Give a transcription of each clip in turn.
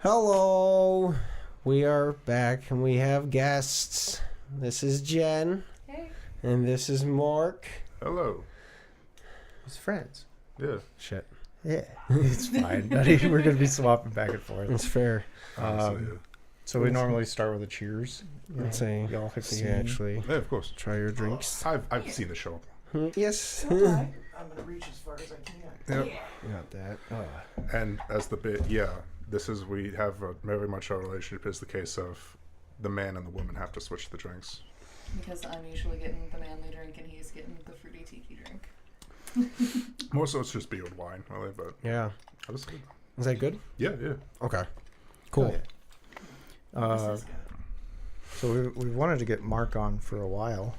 Hello, we are back and we have guests. This is Jen. Hey. And this is Mark. Hello. It's friends. Yeah. Shit. Yeah, it's fine, buddy. We're going to be swapping back and forth. It's fair. So we normally start with a cheers. Let's see. Y'all have You seen. actually Yeah, of course. try your drinks. I've seen the show. Yes. I'm going to reach as far as I can. Yep. Got that. And as the bit, we have a very much our relationship is the case of the man and the woman have to switch the drinks. Because I'm usually getting the manly drink and he's getting the fruity tiki drink. More so it's just beer and wine, really, but Yeah. that was good. Is that good? Yeah, yeah. Okay. Cool. Oh, This is good. So we wanted to get Mark on for a while.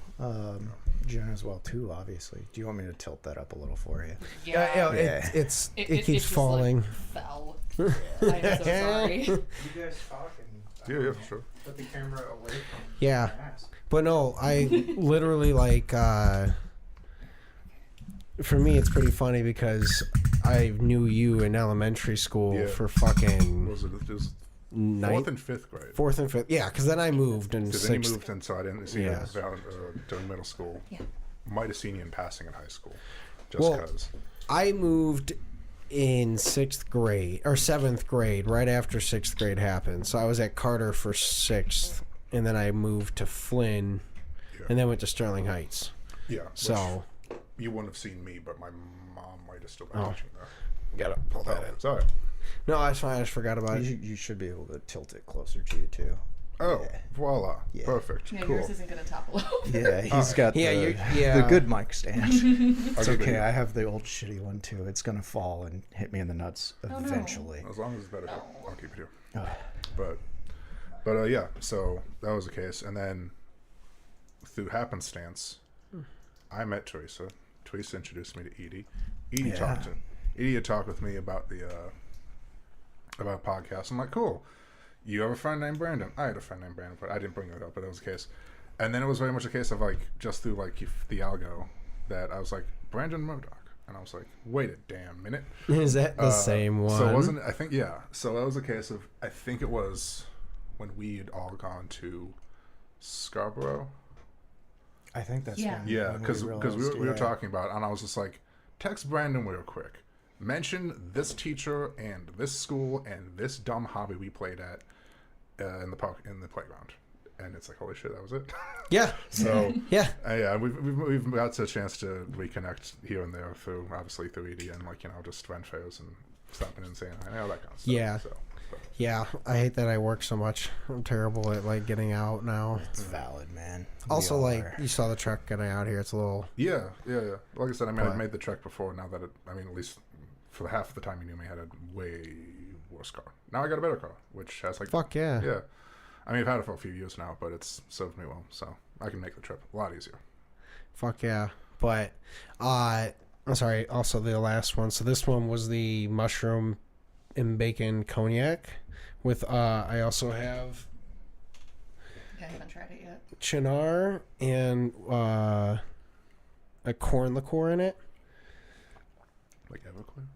Jen as well, too, obviously. Do you want me to tilt that up a little for you? Yeah. It It keeps just, falling. Like, fell. I'm so sorry. You guys talk and Yeah, for sure. put the camera away from Yeah. the mask. But no, I literally for me it's pretty funny because I knew you in elementary school Yeah. for fucking Was it just ninth, fourth and fifth grade? fourth and fifth. Yeah, because then I moved in Because then he sixth. moved in, so I didn't see Yeah. him during middle school. Yeah. Might have seen you in passing in high school, just Well, because. I moved in sixth grade or seventh grade, right after sixth grade happened. So I was at Carter for sixth, and then I moved to Flynn, and then went to Sterling Heights. Yeah. So You wouldn't have seen me, but my mom might have still been Oh. watching there. gotta pull that in. Sorry. No, that's fine. I just forgot about it. You should be able to tilt it closer to you, too. Oh, Yeah. voila. Yeah. Perfect. Yeah, Cool. yours isn't going to topple over. Yeah, he's got Yeah, the good mic stand. It's Okay. okay. I have the old shitty one, too. It's going to fall and hit me in the nuts no. eventually. As long as it's better, I'll keep it here. Oh. But yeah, so that was the case. And then through happenstance, I met Teresa. Teresa introduced me to Edie. Edie had talked with me about the about podcasts. I'm like, cool. You have a friend named Brandon. I had a friend named Brandon, but I didn't bring that up, but that was the case. And then it was very much a case of like just through like the algo that I was like, Brandon Modoc. And I was like, wait a damn minute. Is that the same one? So it wasn't, I think, yeah. So that was a case of, I think it was when we had all gone to Scarborough. I think that's Yeah. when Yeah, because we were yeah. talking about it, and I was just like, text Brandon real quick. Mention this teacher and this school and this dumb hobby we played at in the park in the playground. And it's like, holy shit, that was it. Yeah. So Yeah. yeah, we've got a chance to reconnect here and there through obviously through ED and like just friend fairs and stopping and saying hi and all that kind of stuff. Yeah. So. Yeah. I hate that I work so much. I'm terrible at like getting out now. It's valid, man. We Also, all like are. you saw the truck getting out here. It's a little. Yeah. Like I said, I mean, I've But- made the trek before. Now that at least for half of the time you knew me, I had a way worse car. Now I got a better car, which has like Fuck yeah. yeah. I mean, I've had it for a few years now, but it's served me well, so I can make the trip a lot easier. Fuck yeah. But I'm sorry. Also, the last one. So this one was the mushroom and bacon cognac. With I also have Yeah, I haven't tried it yet. Chinar and a corn liqueur in it. Like Everclear?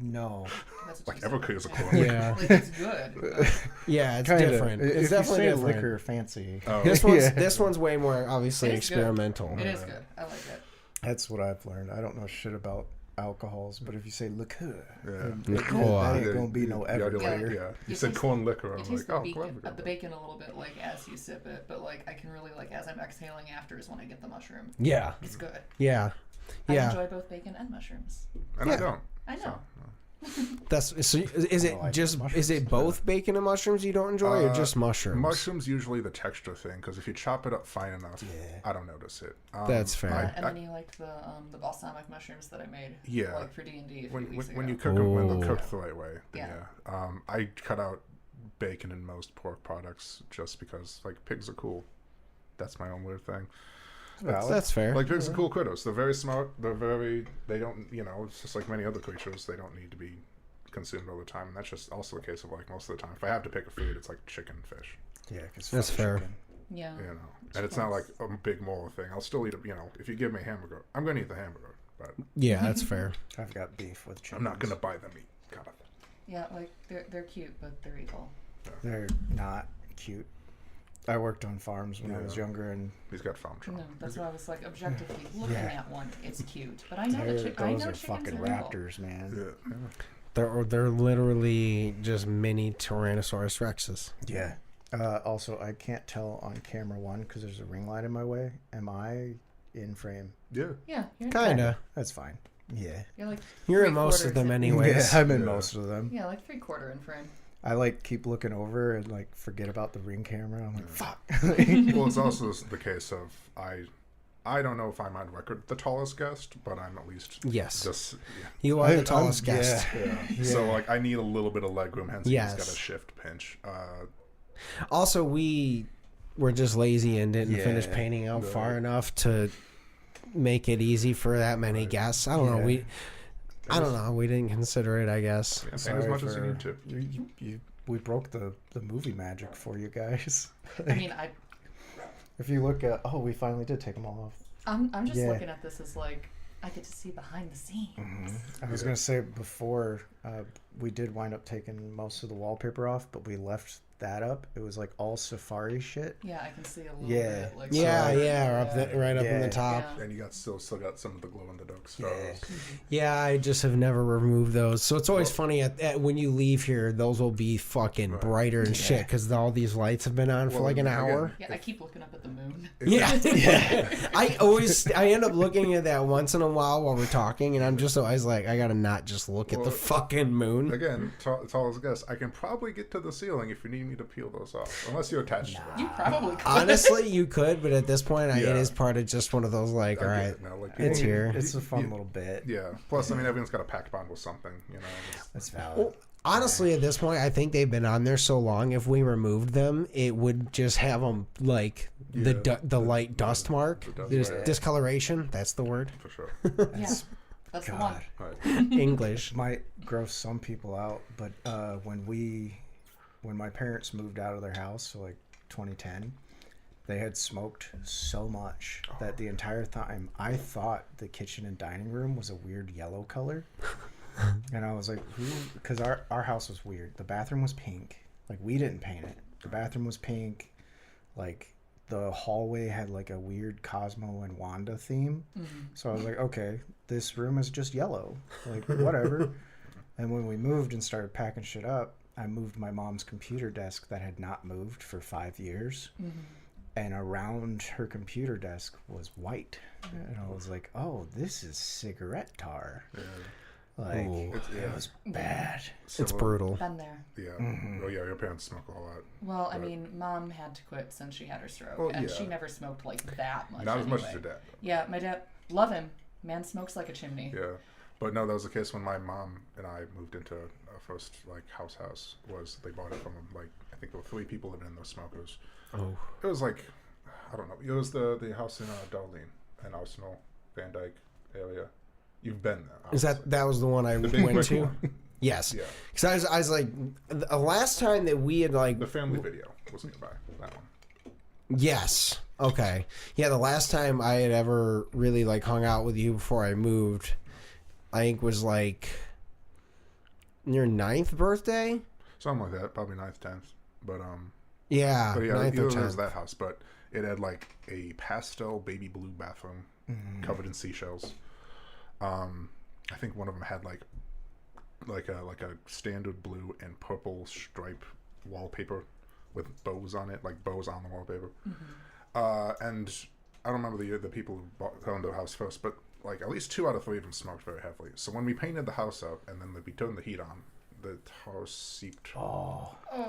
No. That's what Like you said. Everclear is a Yeah. corn. Yeah. Like, it's good. Yeah, it's Kinda. different. If It's you definitely say different. liquor fancy. Oh. This one's way more obviously It is good. experimental. It is good. I like it. That's what I've learned. I don't know shit about alcohols, but if you say liqueur, Yeah. Liqueur. that ain't gonna be no Everclear. Yeah. You You said taste- corn liquor. You I'm taste like, the oh, bacon, corn the bacon a little bit like as you sip it, but like I can really like as I'm exhaling after is when I get the mushroom. Yeah. It's good. Yeah. I Yeah. enjoy both bacon and mushrooms. And Yeah. I don't. I know. So, That's so. Is it I like just mushrooms. is it both bacon and mushrooms you don't enjoy, or just mushrooms? Mushrooms usually the texture thing because if you chop it up fine enough, Yeah. I don't notice it. That's fair. And then you liked the balsamic mushrooms that I made. Yeah. Like for D&D a few when weeks when ago. you cook them when Ooh. they're cooked the right way, then Yeah. yeah. I cut out bacon in most pork products just because like pigs are cool. That's my own weird thing. That's fair. Like pigs are cool critters. They're very smart. They don't it's just like many other creatures. They don't need to be consumed all the time, and that's just also the case of like most of the time. If I have to pick a food, it's like chicken, fish. Yeah, because That's fair. Yeah. And it's not like a big moral thing. I'll still eat if you give me a hamburger, I'm gonna eat the hamburger, but Yeah, that's fair. I've got beef with chicken. I'm not gonna buy the meat kind of thing. Yeah, like they're cute, but they're evil. They're not cute. I worked on farms when I was younger, and he's got farm trauma. No, that's why I was like, objectively looking at one, it's cute. But I know those chickens are fucking are raptors, man. Yeah. They're literally just mini Tyrannosaurus Rexes. Yeah. Also, I can't tell on camera one because there's a ring light in my way. Am I in frame? Yeah. Yeah, you're Kinda. That's fine. Yeah. You're like You're in most of three-quarters them in. anyways. Yeah, I'm in most of them. Yeah, like 3/4 in frame. I like keep looking over and like forget about the ring camera. I'm like, fuck. Well, it's also the case of I don't know if I'm on record the tallest guest, but I'm at least Yes. just You are the tallest guest. yeah. So like I need a little bit of leg room, hence Yes. he's got a shift pinch. Also, we were just lazy and didn't finish Yeah. painting out far enough to make it easy for that many guests. I don't know. I don't know. We didn't consider it, I guess. Yeah, paint as much as you need to. We broke the movie magic for you guys. I mean, If you look at, we finally did take them all off. I'm just Yeah. looking at this as like I get to see behind the scenes. I was gonna say before we did wind up taking most of the wallpaper off, but we left that up. It was like all safari shit. Yeah, I can see a little Yeah. bit. Like Right up in the top. Yeah. And you got still got some of the glow in the dark stars. Yeah, I just have never removed those. So it's always funny when you leave here, those will be fucking brighter and shit because all these lights have been on for like an hour. Yeah, I keep looking up at the moon. Yeah. I end up looking at that once in a while we're talking, and I'm just always like, I gotta not just look at the fucking moon. Again, tallest guest. I can probably get to the ceiling if you need me to peel those off, unless you're attached to it. You probably could. Honestly, you could, but at this point, it Yeah. is part of just one of those like, all I get right, it now, like, it's people- here. It's a fun little bit. Yeah. Plus, I mean, everyone's got a packed bond with something, you know. That's valid. Well, honestly, at this point, I think they've been on there so long. If we removed them, it would just have them like the light dust mark, dust, discoloration. That's the word. For sure. Yeah, that's the one. God. Right. English. Might gross some people out, but when my parents moved out of their house, so like 2010, they had smoked so much that the entire time I thought the kitchen and dining room was a weird yellow color. And I was like, because our house was weird. The bathroom was pink. Like, we didn't paint it. The bathroom was pink. Like, the hallway had like a weird Cosmo and Wanda theme. So I was like, okay, this room is just yellow. Like, whatever. And when we moved and started packing shit up, I moved my mom's computer desk that had not moved for 5 years. And around her computer desk was white. And I was like, oh, this is cigarette tar. Like, Ooh. it was bad. It's brutal. Been there. Yeah. Oh yeah, your parents smoke a lot. Well, I But- mean, Mom had to quit since she had her stroke, Well, and yeah. she never smoked like that much. Not as much as anyway. your dad. Yeah, my dad, love him. Man smokes like a chimney. Yeah. But no, that was the case when my mom and I moved into our first like house. Was they bought it from like I think there were 3 people living in those smokers. Oh. It was like I don't know. It was the house in Darlene and Arsenal, Van Dyke area. You've been there. Is that was the one I big went brick to? one? Yes. Yeah. Because I was like, the last time that we had like, The family video was nearby. That one. yes, okay, yeah, the last time I had ever really like hung out with you before I moved, I think was like your 9th birthday. Something like that. Probably 9th, 10th. But Yeah, But yeah, 9th it or was 10th. that house, but it had like a pastel baby blue bathroom covered in seashells. I think one of them had like a standard blue and purple stripe wallpaper with bows on it, like bows on the wallpaper. And I don't remember the people who owned the house first, but like at least 2 out of 3 of them smoked very heavily. So when we painted the house up and then we turned the heat on, the tar seeped through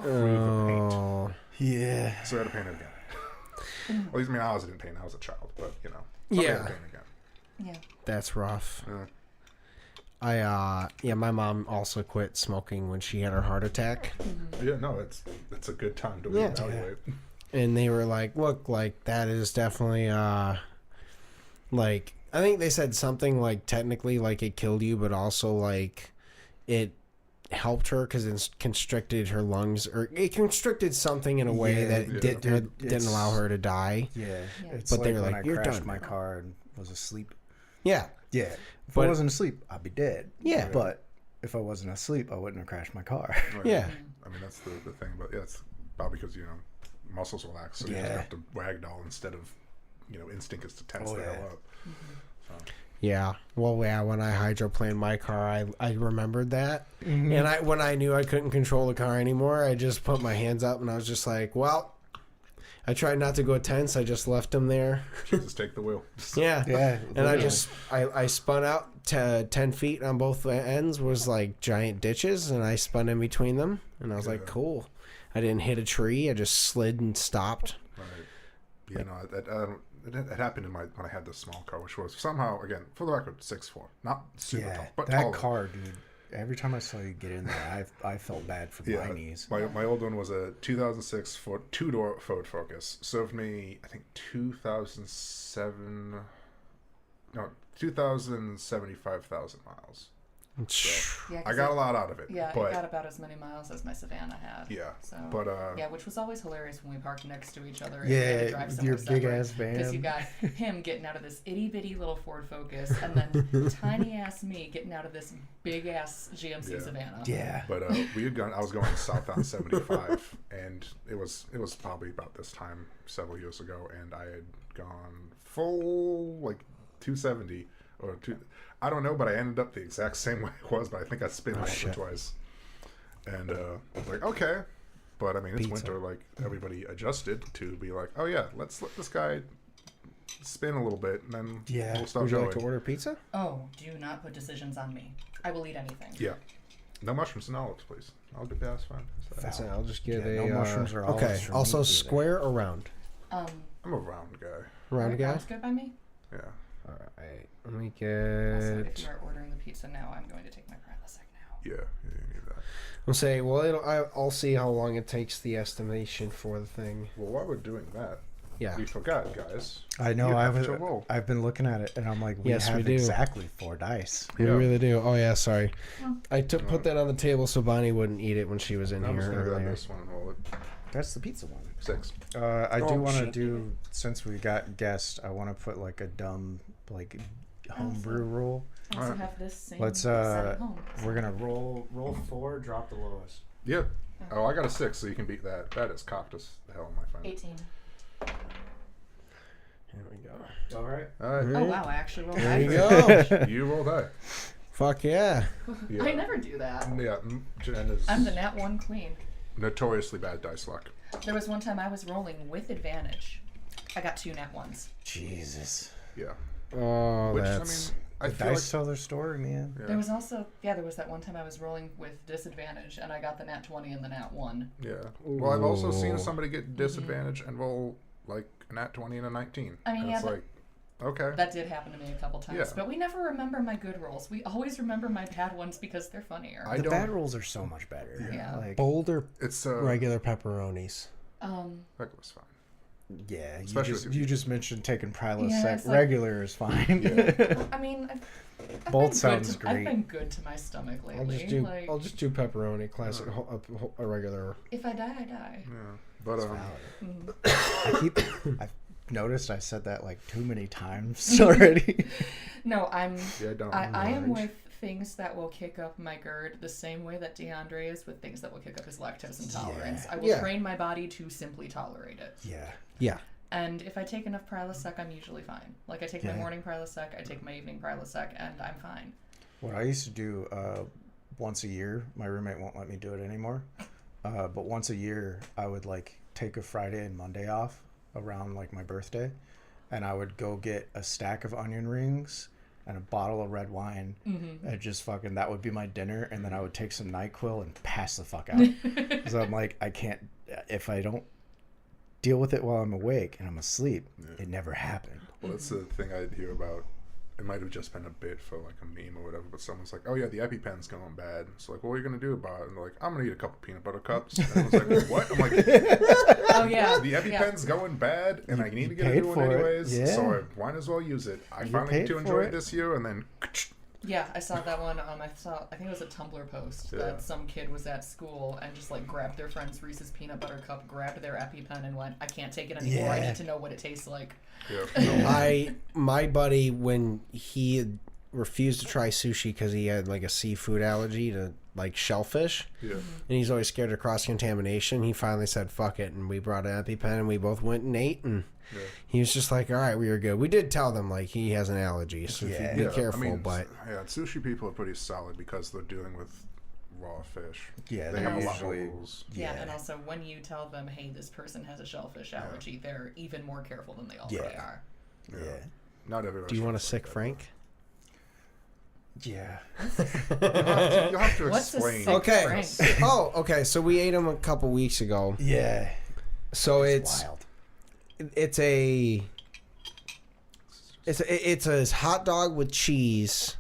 the paint. Oh, Yeah. So I had to paint it again. At least I mean I didn't paint. I was a child, but you know, Yeah. I had to paint again. Yeah. that's rough. Yeah. My mom also quit smoking when she had her heart attack. Yeah, no, it's a good time to Yeah. reevaluate. And they were like, look, like that is definitely like I think they said something like technically like it killed you, but also like it helped her because it constricted her lungs, or it constricted something in a way that didn't allow her to die. Yeah. Yeah. It's But like they were when like, I "You're crashed done my now." car and was asleep. Yeah, Yeah. If But- I wasn't asleep, I'd be dead. Yeah. But if I wasn't asleep, I wouldn't have crashed my car. Right. Yeah. I mean, that's the thing. But yeah, it's probably because, muscles relax. So you just have to ragdoll instead of, instinct is to tense the hell up. So. Yeah. Well, yeah, when I hydroplaned my car, I remembered that. And when I knew I couldn't control the car anymore, I just put my hands up and I was just like, well, I tried not to go tense. I just left them there. Jesus, take the wheel. Yeah. Yeah. And I spun out to 10 feet on both ends was like giant ditches, and I spun in between them. And I was like, cool. I didn't hit a tree. I just slid and stopped. Right. It happened when I had the small car, which was somehow, again, for the record, 6'4", not super tall, but that tall. car, dude. Every time I saw you get in there, I felt bad for my knees. My old one was a 2006 two-door Ford Focus. Served me, I think, 275,000 miles. So Yeah, I got a lot out of it. Yeah, but it got about as many miles as my Savannah had. Yeah, So, but which was always hilarious when we parked next to each other. Yeah, your big ass van. Because you got him getting out of this itty bitty little Ford Focus, and then tiny ass me getting out of this big ass GMC Savannah. Yeah. But we had gone. I was going south on 75, and it was probably about this time several years ago, and I had gone full like 270 or two. I don't know, but I ended up the exact same way it was, but I think I spin once or twice. And I was like, okay. But I mean, it's winter. Like, everybody adjusted to be like, oh yeah, let's let this guy spin a little bit, and then we'll stop Would you going. like to order pizza? Oh, do not put decisions on me. I will eat anything. Yeah. No mushrooms and olives, please. I'll get that's fine. So I'll just get no mushrooms or olives okay. for Also, me either. square or round? I'm a round guy. Round guy? Sounds good by me. Yeah. All right. Let me Also, if get. you are ordering the pizza now, I'm going to take my Prilosec now. Yeah, you need that. I'm saying, well, I'll see how long it takes the estimation for the thing. Well, while we're doing that, Yeah. we forgot, guys. I know. You have to roll. I've been looking at it, and I'm like, we Yes, we have do. exactly 4 dice. We Yeah. really do. Oh yeah, sorry. I put that on the table so Bonnie wouldn't eat it when she was in I'm just here gonna grab earlier. this one and roll it. That's the pizza one. 6. I do Oh, want to shit. do, since we got guests, I want to put like a dumb like homebrew rule. I also Alright. have this same Let's set at home. we're gonna roll 4, drop the lowest. Yeah. Oh, I got a 6, so you can beat that. That is cocked as hell, my friend. 18. Here we go. All right. All right. Oh wow, I actually rolled There you high. go. You roll die. Fuck yeah. Yeah. I never do that. Yeah. Jen is I'm the nat 1 queen. notoriously bad dice luck. There was one time I was rolling with advantage. I got 2 nat 1s. Jesus. Yeah. Oh, Which, that's. I The feel dice like... tell their story, man. Yeah. There was also, there was that one time I was rolling with disadvantage and I got the nat 20 and the nat 1. Yeah. Well, I've also seen Ooh. somebody get disadvantage and roll like a nat 20 and a 19. I mean, and yeah, it's but- like, okay. That did happen to me a couple times. Yeah. But we never remember my good rolls. We always remember my bad ones because they're funnier. I The don't. bad rolls are so much better. Yeah. Like, Boulder It's regular pepperonis. regular's fine. yeah. Especially with You just mentioned taking Prilosec. Yeah, it's like- regular is fine. I mean, I've Both been sounds good to, I've great. been good to my stomach I'll lately. just do. Like, I'll just do pepperoni, classic, a regular. if I die, I die. Yeah. But I've noticed I said that like too many times already. No, I'm. yeah, don't. I am with things that will kick up my GERD the same way that DeAndre is with things that will kick up his lactose intolerance. I will Yeah. train my body to simply tolerate it. Yeah. Yeah. And if I take enough Prilosec, I'm usually fine. Like I take my Yeah. morning Prilosec, I take my evening Prilosec, and I'm fine. What I used to do once a year, my roommate won't let me do it anymore. But once a year, I would like take a Friday and Monday off around like my birthday, and I would go get a stack of onion rings and a bottle of red wine, and just fucking that would be my dinner, and then I would take some NyQuil and pass the fuck out. So I'm like, I can't, if I don't deal with it while I'm awake and I'm asleep, it never happened. Well, that's the thing I hear about. It might have just been a bit for like a meme or whatever, but someone's like, "Oh yeah, the EpiPen's going bad." It's like, "What are you gonna do about it?" And they're like, "I'm gonna eat a couple peanut butter cups." And I was like, "What?" I'm like, Oh yeah. "The EpiPen's going bad, and I need to get a paid new one for it. anyways, Yeah. so I might as well use it." I You finally paid get to for enjoy it. it this year, and then Yeah, I saw that one. I think it was a Tumblr post Yeah. that some kid was at school and just like grabbed their friend's Reese's peanut butter cup, grabbed their EpiPen, and went, "I can't take it anymore. I Yeah. need to know what it tastes like." yeah, My buddy, when he refused to try sushi because he had like a seafood allergy to like shellfish. Yeah. And he's always scared of cross contamination. He finally said fuck it, and we brought an EpiPen and we both went and ate, and he was just like, all right, we were good. We did tell them like he has an allergy, so if you be careful. But sushi people are pretty solid because they're dealing with raw fish. Yeah, they have a lot of usually rules. Yeah, and also when you tell them, hey, this person has a shellfish allergy, they're even more careful than they already are. Yeah. Not everybody. do you want a sick Frank? Yeah. You'll have to What's a explain. sick Okay. Frank? Oh, okay. So we ate him a couple weeks ago. Yeah. So It's wild. it's a hot dog with cheese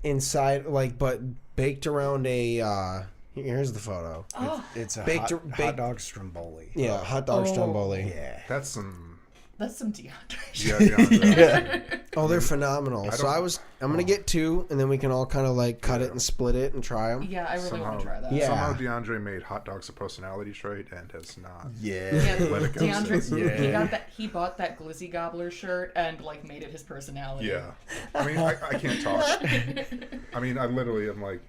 inside, like, but baked around a. Here's the photo. Oh, It's a Baked- hot baked- dog stromboli. Yeah, hot dog stromboli. Yeah. That's some. that's some DeAndre. Yeah. Oh, they're phenomenal. So I'm gonna get 2, and then we can all kind of like cut it and split it and try them. Yeah, I really want to try that. Yeah. Somehow DeAndre made hot dogs a personality trait and has not. Yeah, Let it go. DeAndre, he got that Glizzy Gobbler shirt and like made it his personality. Yeah. I mean, I can't talk. I mean, I literally am like,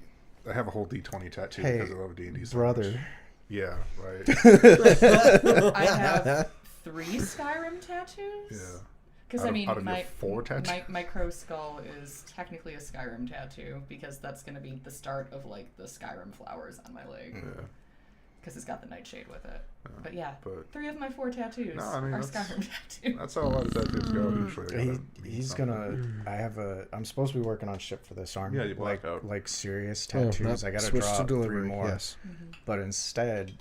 I have a whole D20 tattoo Hey, because I love D&D so brother. much. Yeah, right. I have 3 Skyrim tattoos. Yeah. Because Out I of- mean, out of your my 4 tattoos? my crow skull is technically a Skyrim tattoo because that's going to be the start of like the Skyrim flowers on my leg. Yeah. Because it's got the nightshade with it. But yeah, but- 3 of my 4 tattoos No, I mean, are that's- Skyrim tattoos. That's how a lot of tattoos go usually. He's gonna. I'm supposed to be working on ship for this arm. Yeah, you black out. like serious Oh, tattoos. not I gotta switch draw to 3 delivery, more. yes. But instead,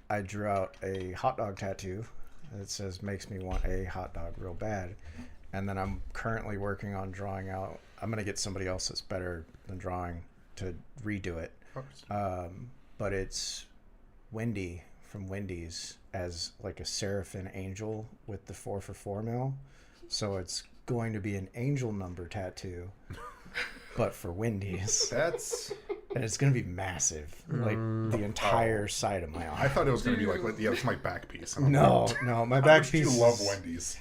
I drew out a hot dog tattoo that says "makes me want a hot dog real bad," and then I'm currently working on drawing out. I'm gonna get somebody else that's better than drawing to redo it. But it's Wendy from Wendy's as like a seraphim angel with the 4 mil. So it's going to be an angel number tattoo, but for Wendy's. That's. And it's going to be massive. Like the entire side of my I arm. thought it was going to be like, yeah, it's my back piece. And I'm No, like, no, my how back much do piece. you love Wendy's.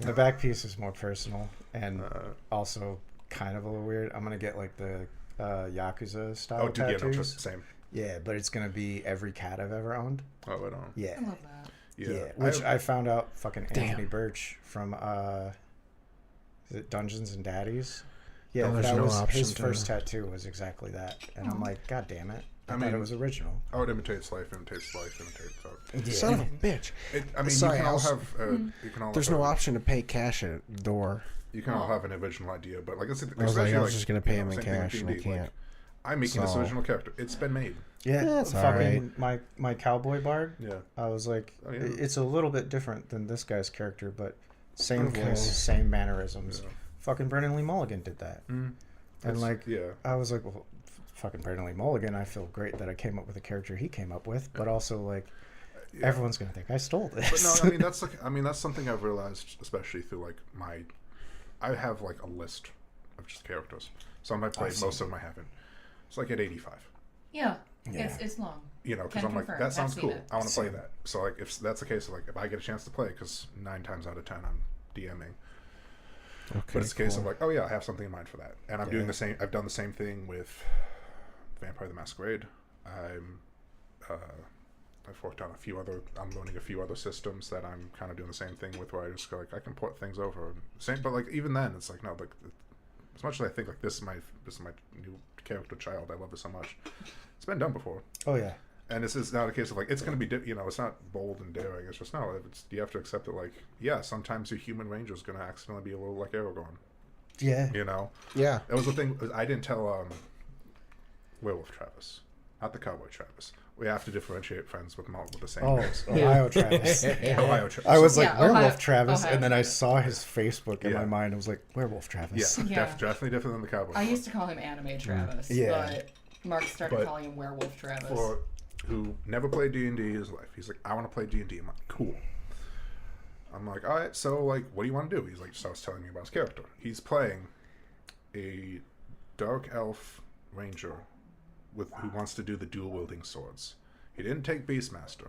My back piece is more personal and also kind of a little weird. I'm going to get like the Yakuza style Oh, dude, yeah, no, tattoos. just the same. Yeah, but it's going to be every cat I've ever owned. Oh, I don't. Yeah. I love that. Yeah, which I found out fucking Anthony Birch from is it Dungeons and Daddies? Yeah, There's that no was option his to- first tattoo was exactly that, and I'm like, God damn it! I thought mean- it was original. Oh, it imitates life, imitates life, imitates art. Yeah. Son of a bitch. I mean, Sorry, you can all Alice. have. You can all. There's have no option to pay cash at the door. You can all have an original idea, but like, it's I was like, I was just gonna pay him in same thing with cash, and I D&D, like, can't. I'm making this So- original character. It's been made. Yeah, That's fucking my cowboy bard. Yeah. I was like, Oh, yeah. it's a little bit different than this guy's character, but same Okay. voice, same mannerisms. Yeah. Fucking Brendan Lee Mulligan did that, and like, yeah. I was like, well, fucking Brendan Lee Mulligan. I feel great that I came up with a character he came up with, but also like, everyone's gonna think I stole this. But no, I mean that's something I've realized, especially through like I have like a list of just characters. Some I've played, most of them I haven't. It's like at 85. Yeah, Yeah. it's long. You know, because Can I'm like, confirm. that sounds I've seen cool. it. I want to play that. So like, if that's the case, like if I get a chance to play, because 9 times out of 10 I'm DMing. Okay, But it's a case of like, oh yeah, I have something in mind for that, and I'm doing Yeah. the same. I've done the same thing with Vampire the Masquerade. I've worked on a few other. I'm learning a few other systems that I'm kind of doing the same thing with, where I just go like, I can port things over. Same, but like even then, it's like no, like as much as I think like this is my new character child, I love it so much. It's been done before. Oh yeah. And this is not a case of like it's going to be, it's not bold and daring. It's just no. You have to accept that like sometimes your human ranger is going to accidentally be a little like Aragorn. Yeah. You know, Yeah. that was the thing. I didn't tell Werewolf Travis, not the Cowboy Travis. We have to differentiate friends with the same Oh, names. Ohio Travis. Ohio Travis. I was like, Yeah, Werewolf Ohio- Travis, Ohio and then I Travis. saw his Facebook in Yeah. my mind. I was like, Werewolf Travis. Yeah, Yeah. definitely different than the Cowboy. I used to call him Anime Travis, Yeah. but Mark started But calling him Werewolf Travis. For who never played D&D in his life, he's like, I want to play D&D. I'm like, cool. I'm like, all right, so like, what do you want to do? He's like, starts telling me about his character. He's playing a dark elf ranger who wants to do the dual wielding swords. He didn't take Beastmaster,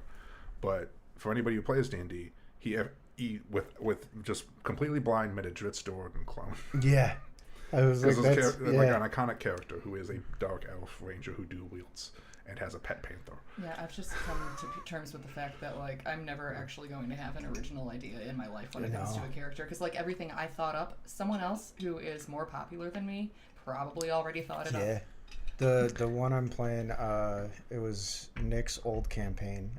but for anybody who plays D&D, he with just completely blind made a Dritz Dorgan clone. Yeah. I was like, Because that's, like an iconic character who is a dark elf ranger who dual wields and has a pet panther. Yeah, I've just come to terms with the fact that like I'm never actually going to have an original idea in my life when it comes to a character, because like everything I thought up, someone else who is more popular than me probably already thought it up. The one I'm playing, it was Nick's old campaign.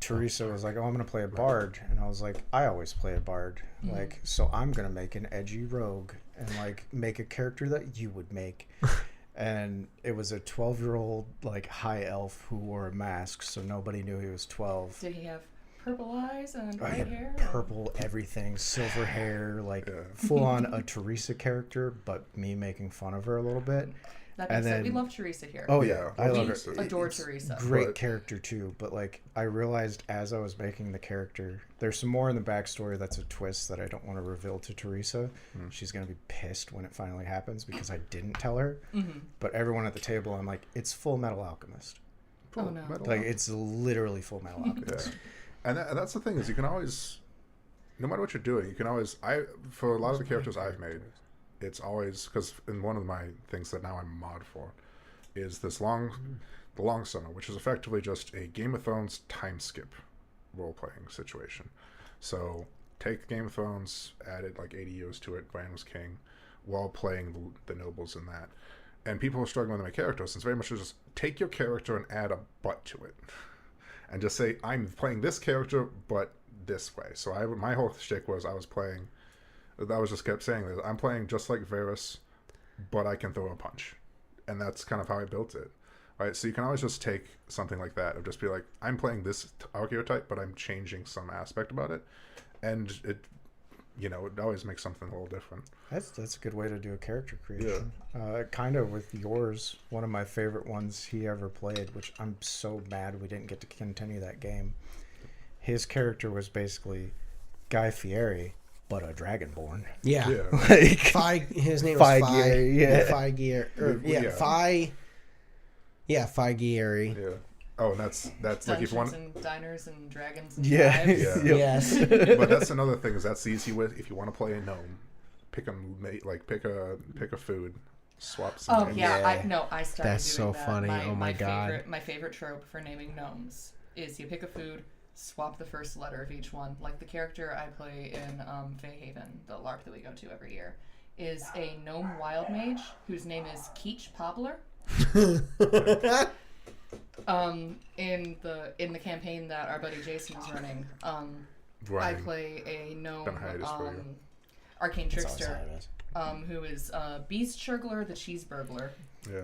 Teresa was like, "Oh, I'm gonna play a bard," and I was like, "I always play a bard, like, so I'm gonna make an edgy rogue and like make a character that you would make." And it was a 12-year-old like high elf who wore a mask, so nobody knew he was 12. Did he have purple eyes and white hair? Purple everything, silver hair, like full on a Teresa character, but me making fun of her a little bit. That being said, we love Teresa here. Oh yeah, I love her. Adore Teresa. Great character too, but like I realized as I was making the character, there's some more in the backstory that's a twist that I don't want to reveal to Teresa. She's gonna be pissed when it finally happens because I didn't tell her. But everyone at the table, I'm like, it's Full Metal Alchemist. Oh no! Like it's literally Full Metal Alchemist. And that's the thing is you can always, no matter what you're doing, you can always. For a lot of the characters I've made, it's always because in one of my things that now I'm mod for, is the Long Summer, which is effectively just a Game of Thrones time skip role playing situation. So take Game of Thrones, added like 80 years to it. Bran was king, while playing the nobles in that. And people are struggling with my characters. It's very much just take your character and add a butt to it, and just say I'm playing this character, but this way. So my whole shtick was I just kept saying this. I'm playing just like Varys, but I can throw a punch, and that's kind of how I built it. Right, so you can always just take something like that, of just be like, I'm playing this archetype, but I'm changing some aspect about it, and it always makes something a little different. That's a good way to do a character creation. Kind of with yours, one of my favorite ones he ever played, which I'm so mad we didn't get to continue that game. His character was basically Guy Fieri, but a dragonborn. Yeah. Like his name was Fieri. Yeah. Oh, and that's like if you want and diners and dragons and Yeah. Yes. But that's another thing is that's the easy way. If you want to play a gnome, pick a food, swap some. Oh names. yeah, I started That's doing so that. funny. Oh my God. My favorite trope for naming gnomes is you pick a food, swap the first letter of each one. Like the character I play in Feyhaven, the LARP that we go to every year, is a gnome wild mage whose name is Keech Pobbler. In the campaign that our buddy Jason is running, I play a gnome arcane trickster, who is Beast Churgler the Cheese Burglar. Yeah.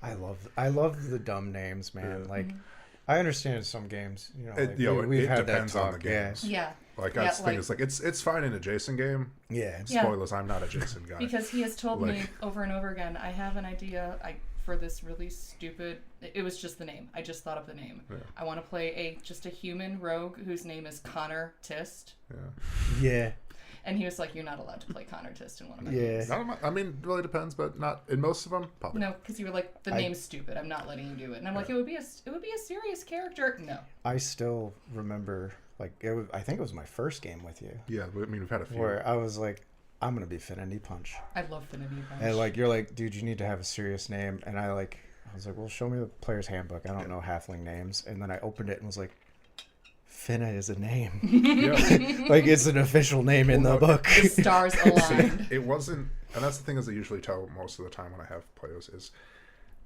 I love the dumb names, man. Like I understand in some games, we've it had depends that talk. on the games. Yeah. Like that's the thing. It's like it's fine in a Jason game. Yeah. Spoilers. I'm not a Jason guy. Because he has told me over and over again, I have an idea for this really stupid. It was just the name. I just thought of the name. Yeah. I want to play just a human rogue whose name is Connor Tist. Yeah. And he was like, "You're not allowed to play Connor Tist in one of my games." I mean, it really depends, but not in most of them. Probably. No, because you were like, "The name's stupid. I'm not letting you do it." And I'm like, "It would be a serious character." No. I still remember, like, I think it was my first game with you. Yeah, I mean, we've had a few. Where I was like, I'm gonna be Finity Punch. I love Finity Punch. And like, you're like, dude, you need to have a serious name. And I was like, well, show me the player's handbook. I don't know halfling names. And then I opened it and was like, Finna is a name. Like it's an official name in the book. The stars aligned. It wasn't, and that's the thing is I usually tell most of the time when I have players is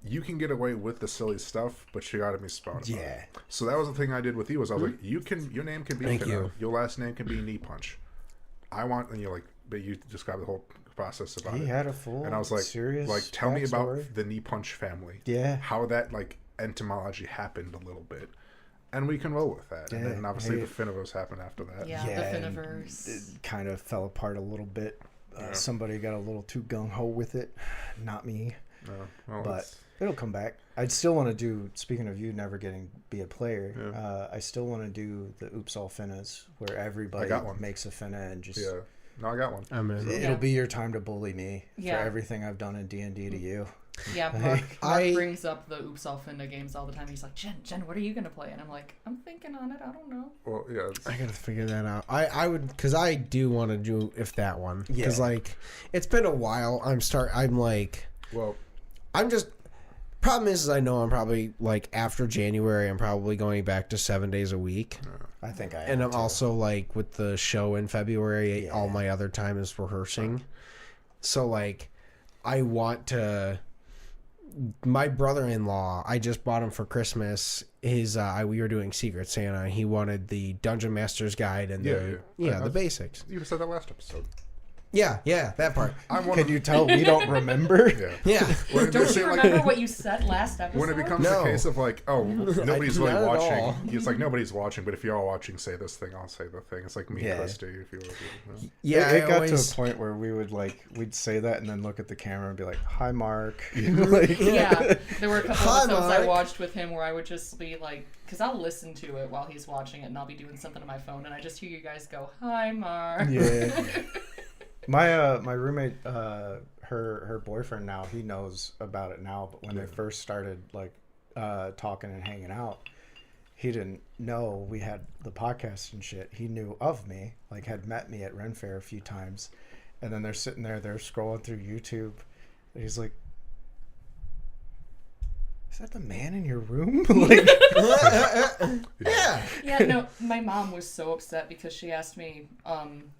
you can get away with the silly stuff, but you gotta be smart about it. So that was the thing I did with you was I was like, your name can be Finna, your last name can be Knee Punch. And you're like, but you described the whole process about it. He had a full, and I was like, serious tell me about backstory. the Knee Punch family. Yeah. How that etymology happened a little bit. And we can roll with that. Yeah, and then obviously the Finniverse happened after that. Yeah, the Finniverse. It kind of fell apart a little bit. Somebody got a little too gung-ho with it. Not me. But it'll come back. I'd still want to do, speaking of you never be a player, I still want to do the Oops All Finnas, where everybody makes a Finna and just... Yeah. No, I got one. It'll be your time to bully me for everything I've done in D&D to you. Yeah, Mark brings up the Oops All Finna games all the time. He's like, Jen, what are you gonna play? And I'm like, I'm thinking on it. I don't know. Well, yeah. I gotta figure that out. I would, because I do want to do if that one. Because like, it's been a while. I'm just. Problem is I know I'm probably like after January I'm probably going back to 7 days a week. I think I am and I'm too. also like with the show in February, all my other time is rehearsing. So like I want to. My brother-in-law, I just bought him for Christmas. His we were doing Secret Santa. He wanted the Dungeon Master's Guide and the basics. You said that last episode. Yeah, that part. Can you tell we don't remember? Yeah. Don't you remember what you said last episode? When it becomes a case of like, oh, nobody's really Not at watching. all. It's like nobody's watching, but if you're all watching, say this thing, I'll say the thing. It's like me and Christy, if you were. Yeah, It got to a point where we'd say that and then look at the camera and be like, "Hi, Mark." Like, yeah, there were a couple Hi, episodes I Mark. watched with him where I would just be like, because I'll listen to it while he's watching it, and I'll be doing something on my phone, and I just hear you guys go, "Hi, Mark." Yeah. My roommate, her boyfriend now, he knows about it now. But when they first started like talking and hanging out, he didn't know we had the podcast and shit. He knew of me, like had met me at Ren Fair a few times, and then they're sitting there, they're scrolling through YouTube, and he's like, "Is that the man in your room?" Like, Yeah, no, my mom was so upset because she asked me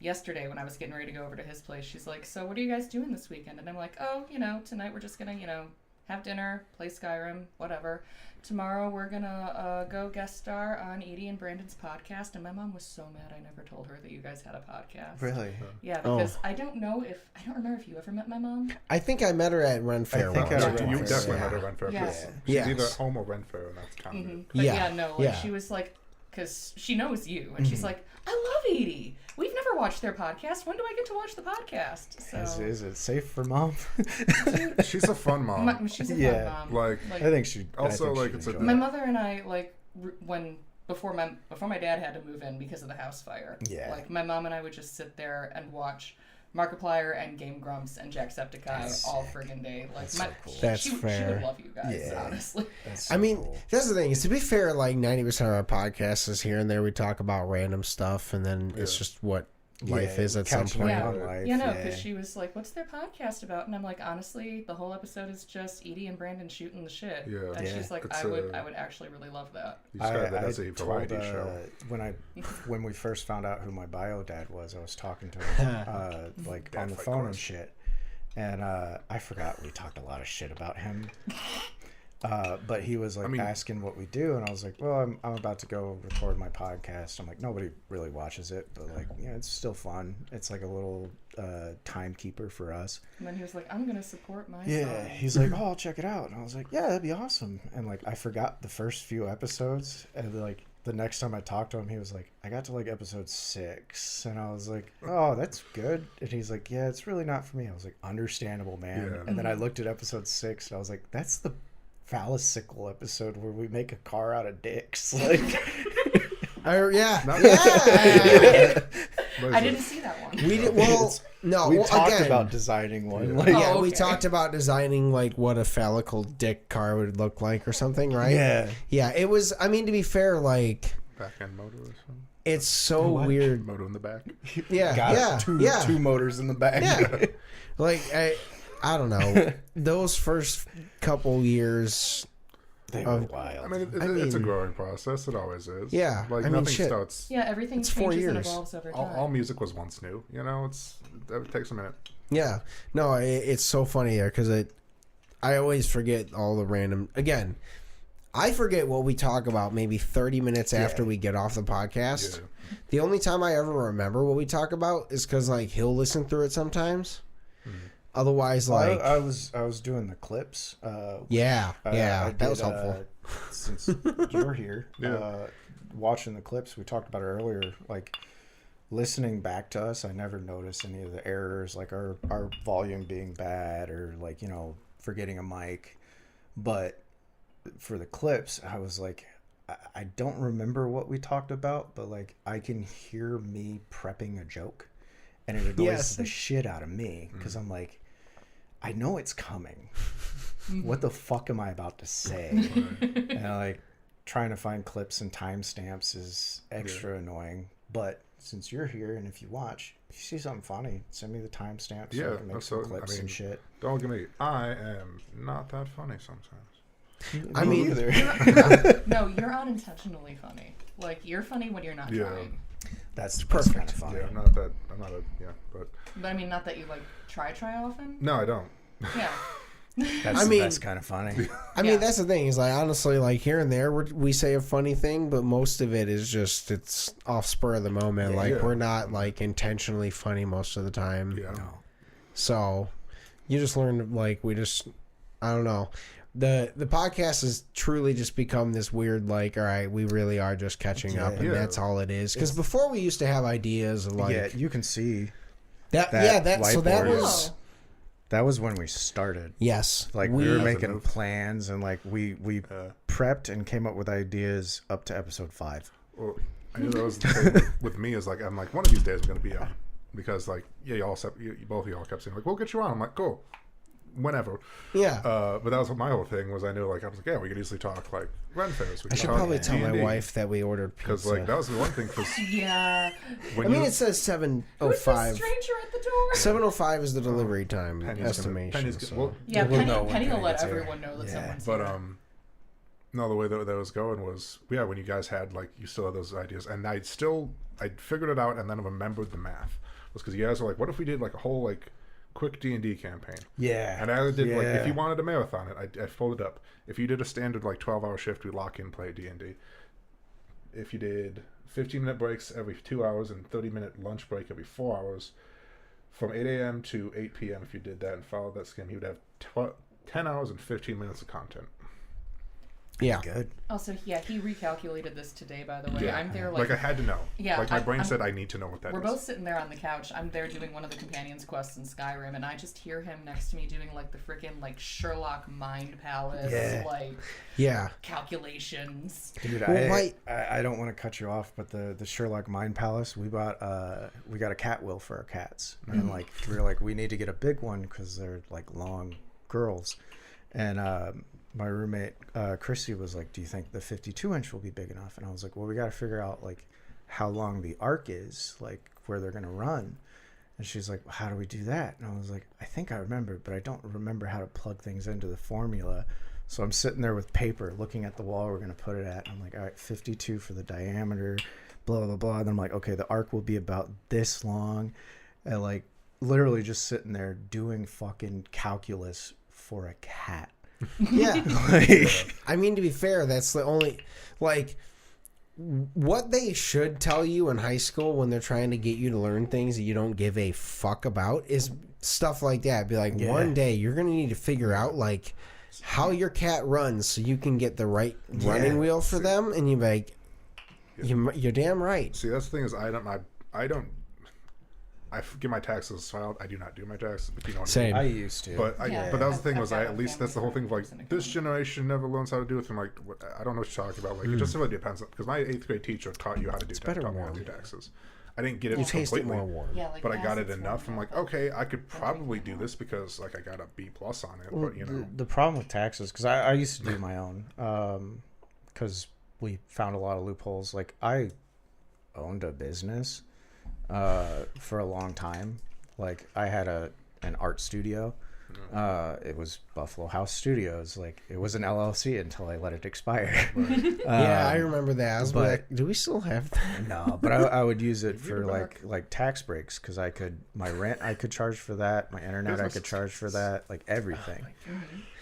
yesterday when I was getting ready to go over to his place. She's like, "So what are you guys doing this weekend?" And I'm like, "Oh, tonight we're just gonna, have dinner, play Skyrim, whatever. Tomorrow we're gonna go guest star on Edie and Brandon's podcast." And my mom was so mad I never told her that you guys had a podcast. really? Yeah, because I don't remember if you ever met my mom. I think I met her at Ren Fair. think once. I You Ren Fair, definitely yeah. had a Ren Fair. Yeah. She's Yes. either home or Ren Fair, and that's kind of it. But Yeah. no, Yeah. she was like, because she knows you, and she's like, "I love Edie. We've never watched their podcast. When do I get to watch the podcast?" So Is it safe for mom? She's a fun mom. she's a Yeah. fun mom. Like, I think she. Also, I think like, she'd it's a- enjoy My it. mother and I, like, before my dad had to move in because of the house fire. Yeah. Like, my mom and I would just sit there and watch Markiplier and Game Grumps and Jacksepticeye all friggin' day. Like, so cool. That's she fair. would love you guys, Yeah. honestly. That's so I mean, cool. that's the thing. Is to be fair, like 90% of our podcast is here and there. We talk about random stuff, and then it's just what life Yeah, is at some catching point. up Yeah. on life, Yeah, no, because she was like, "What's their podcast about?" And I'm like, "Honestly, the whole episode is just Edie and Brandon shooting the shit." Yeah. And Yeah. she's like, It's, "I would actually really love that." you describe that as a told, variety show. when we first found out who my bio dad was, I was talking to him like Dad on the fight phone and chorus. shit, and I forgot we talked a lot of shit about him. But he was like asking what we do, and I was like, "Well, I'm about to go record my podcast." I'm like, nobody really watches it, but like, it's still fun. It's like a little timekeeper for us. And then he was like, "I'm gonna support my Yeah, son." he's like, "Oh, I'll check it out," and I was like, "Yeah, that'd be awesome." And like, I forgot the first few episodes, and like the next time I talked to him, he was like, "I got to like episode 6," and I was like, "Oh, that's good." And he's like, "Yeah, it's really not for me." I was like, "Understandable, man." Yeah. And then I looked at episode 6, and I was like, "That's the phallicycle episode where we make a car out of dicks." Like, Yeah. Not- Yeah. I didn't see that one. We did. Well, no. we well, talked again, about designing one. Yeah. Like, Yeah, Oh, we okay. talked about designing like what a phallical dick car would look like or something, right? Yeah. Yeah, it was. I mean, to be fair, like Back end motor or something. it's so What? weird. Motor in the back. Yeah, got yeah, it. Two motors in the back. Yeah. Like I don't know. Those first couple years. They were wild. I mean, I it's a mean- growing process. It always is. Yeah, Like I mean, nothing shit. starts. Yeah, everything It's 4 changes and years. evolves over time. All music was once new. It takes a minute. Yeah, no, it's so funny there because I always forget all the random. Again, I forget what we talk about maybe 30 minutes after we get off the podcast. Yeah. The only time I ever remember what we talk about is because like he'll listen through it sometimes. Otherwise, like I was doing the clips. yeah, I that was did, helpful. Since you're here, Yeah. watching the clips, we talked about it earlier. Like listening back to us, I never noticed any of the errors, like our volume being bad or like forgetting a mic. But for the clips, I was like, I don't remember what we talked about, but like I can hear me prepping a joke, and it annoys Yes. the shit out of me because I'm like, I know it's coming. What the fuck am I about to say? And like trying to find clips and timestamps is extra annoying. But since you're here and if you watch, if you see something funny, send me the timestamp so I can make some clips and shit. Don't get me. I am not that funny sometimes. I mean, either. No, you're unintentionally funny. Like, you're funny when you're not trying. That's perfect. Kind of funny. Yeah, I'm not a, but. But I mean, not that you, like, try often. No, I don't. Yeah. That's the best kind of funny. I mean, that's the thing is like honestly, like here and there we say a funny thing, but most of it is just it's off spur of the moment. Yeah. Like we're not like intentionally funny most of the time. Yeah. No. So you just learn like I don't know. The podcast has truly just become this weird like all right, we really are just catching up and that's all it is. Because before we used to have ideas of like yeah, you can see that so that whiteboard. was. That was when we started. Yes. Like we were making plans and like we prepped and came up with ideas up to episode 5. Well, I knew that was the thing with me is like I'm like one of these days I'm going to be on because like both of y'all kept saying like we'll get you on. I'm like cool, whenever. Yeah. But that was my whole thing was I knew like I was like yeah we could easily talk like Ren Fairs. I should probably tell my wife that we ordered pizza. Because like that was the one thing because Yeah. I mean it says 7:05. Who's the stranger at the door? 7:05 is the delivery time estimation. Penny's so. Yeah, We'll know when Penny will Penny let gets here. everyone know that someone's But here. no, the way that was going was when you guys had like you still had those ideas and I'd figured it out and then remembered the math was because you guys were like what if we did like a whole like quick D&D campaign. Yeah. And I did like if you wanted to marathon it, I folded up. If you did a standard like 12-hour shift, we lock in play D&D. If you did 15-minute breaks every 2 hours and 30-minute lunch break every 4 hours, from 8 a.m. to 8 p.m. if you did that and followed that scheme, you would have 10 hours and 15 minutes of content. Yeah. Good. Also, yeah, he recalculated this today, by the way. Yeah. I'm there, Like I had to know. Yeah, Like my brain I'm- said I need to know what that is. We're both sitting there on the couch. I'm there doing one of the companions quests in Skyrim, and I just hear him next to me doing like the freaking like Sherlock Mind Palace, Yeah. like Yeah. calculations. Dude, Well, I don't want to cut you off, but the Sherlock Mind Palace, we got a cat wheel for our cats, and like we were like we need to get a big one because they're like long girls, and my roommate Chrissy was like, "Do you think the 52-inch will be big enough?" And I was like, "Well, we got to figure out like how long the arc is, like where they're gonna run." And she's like, "How do we do that?" And I was like, "I think I remember, but I don't remember how to plug things into the formula." So I'm sitting there with paper, looking at the wall we're gonna put it at. And I'm like, "All right, 52 for the diameter, blah blah blah." And I'm like, "Okay, the arc will be about this long," and like literally just sitting there doing fucking calculus for a cat. Yeah. Like, I mean, to be fair, that's the only, like, what they should tell you in high school when they're trying to get you to learn things that you don't give a fuck about is stuff like that. Be like, one day you're going to need to figure out, like, how your cat runs so you can get the right running wheel for them. And you're like, you're damn right. See, that's the thing is I get my taxes filed. I do not do my taxes. If you know what Same. I used to. But Yeah. but that was the thing I've was got I a at least that's the whole thing of like family this generation never learns how to do it. I'm like I don't know what you're talking about. Like it just really depends because my 8th grade teacher taught you how to do better taught me how to warm. do taxes. I didn't get it You taste it completely, more warm. Yeah, like but I got it acids enough. I'm warm like okay, I could probably do this because like I got a B+ on it. But you know, the problem with taxes, because I used to do my own, because we found a lot of loopholes. Like I owned a business for a long time. Like I had an art studio. It was Buffalo House Studios. Like it was an LLC until I let it expire. Yeah, I remember that. I was but- like, do we still have that? No, but I would use it for back. like tax breaks because I could my rent I could charge for that, my internet I could charge for that, like everything.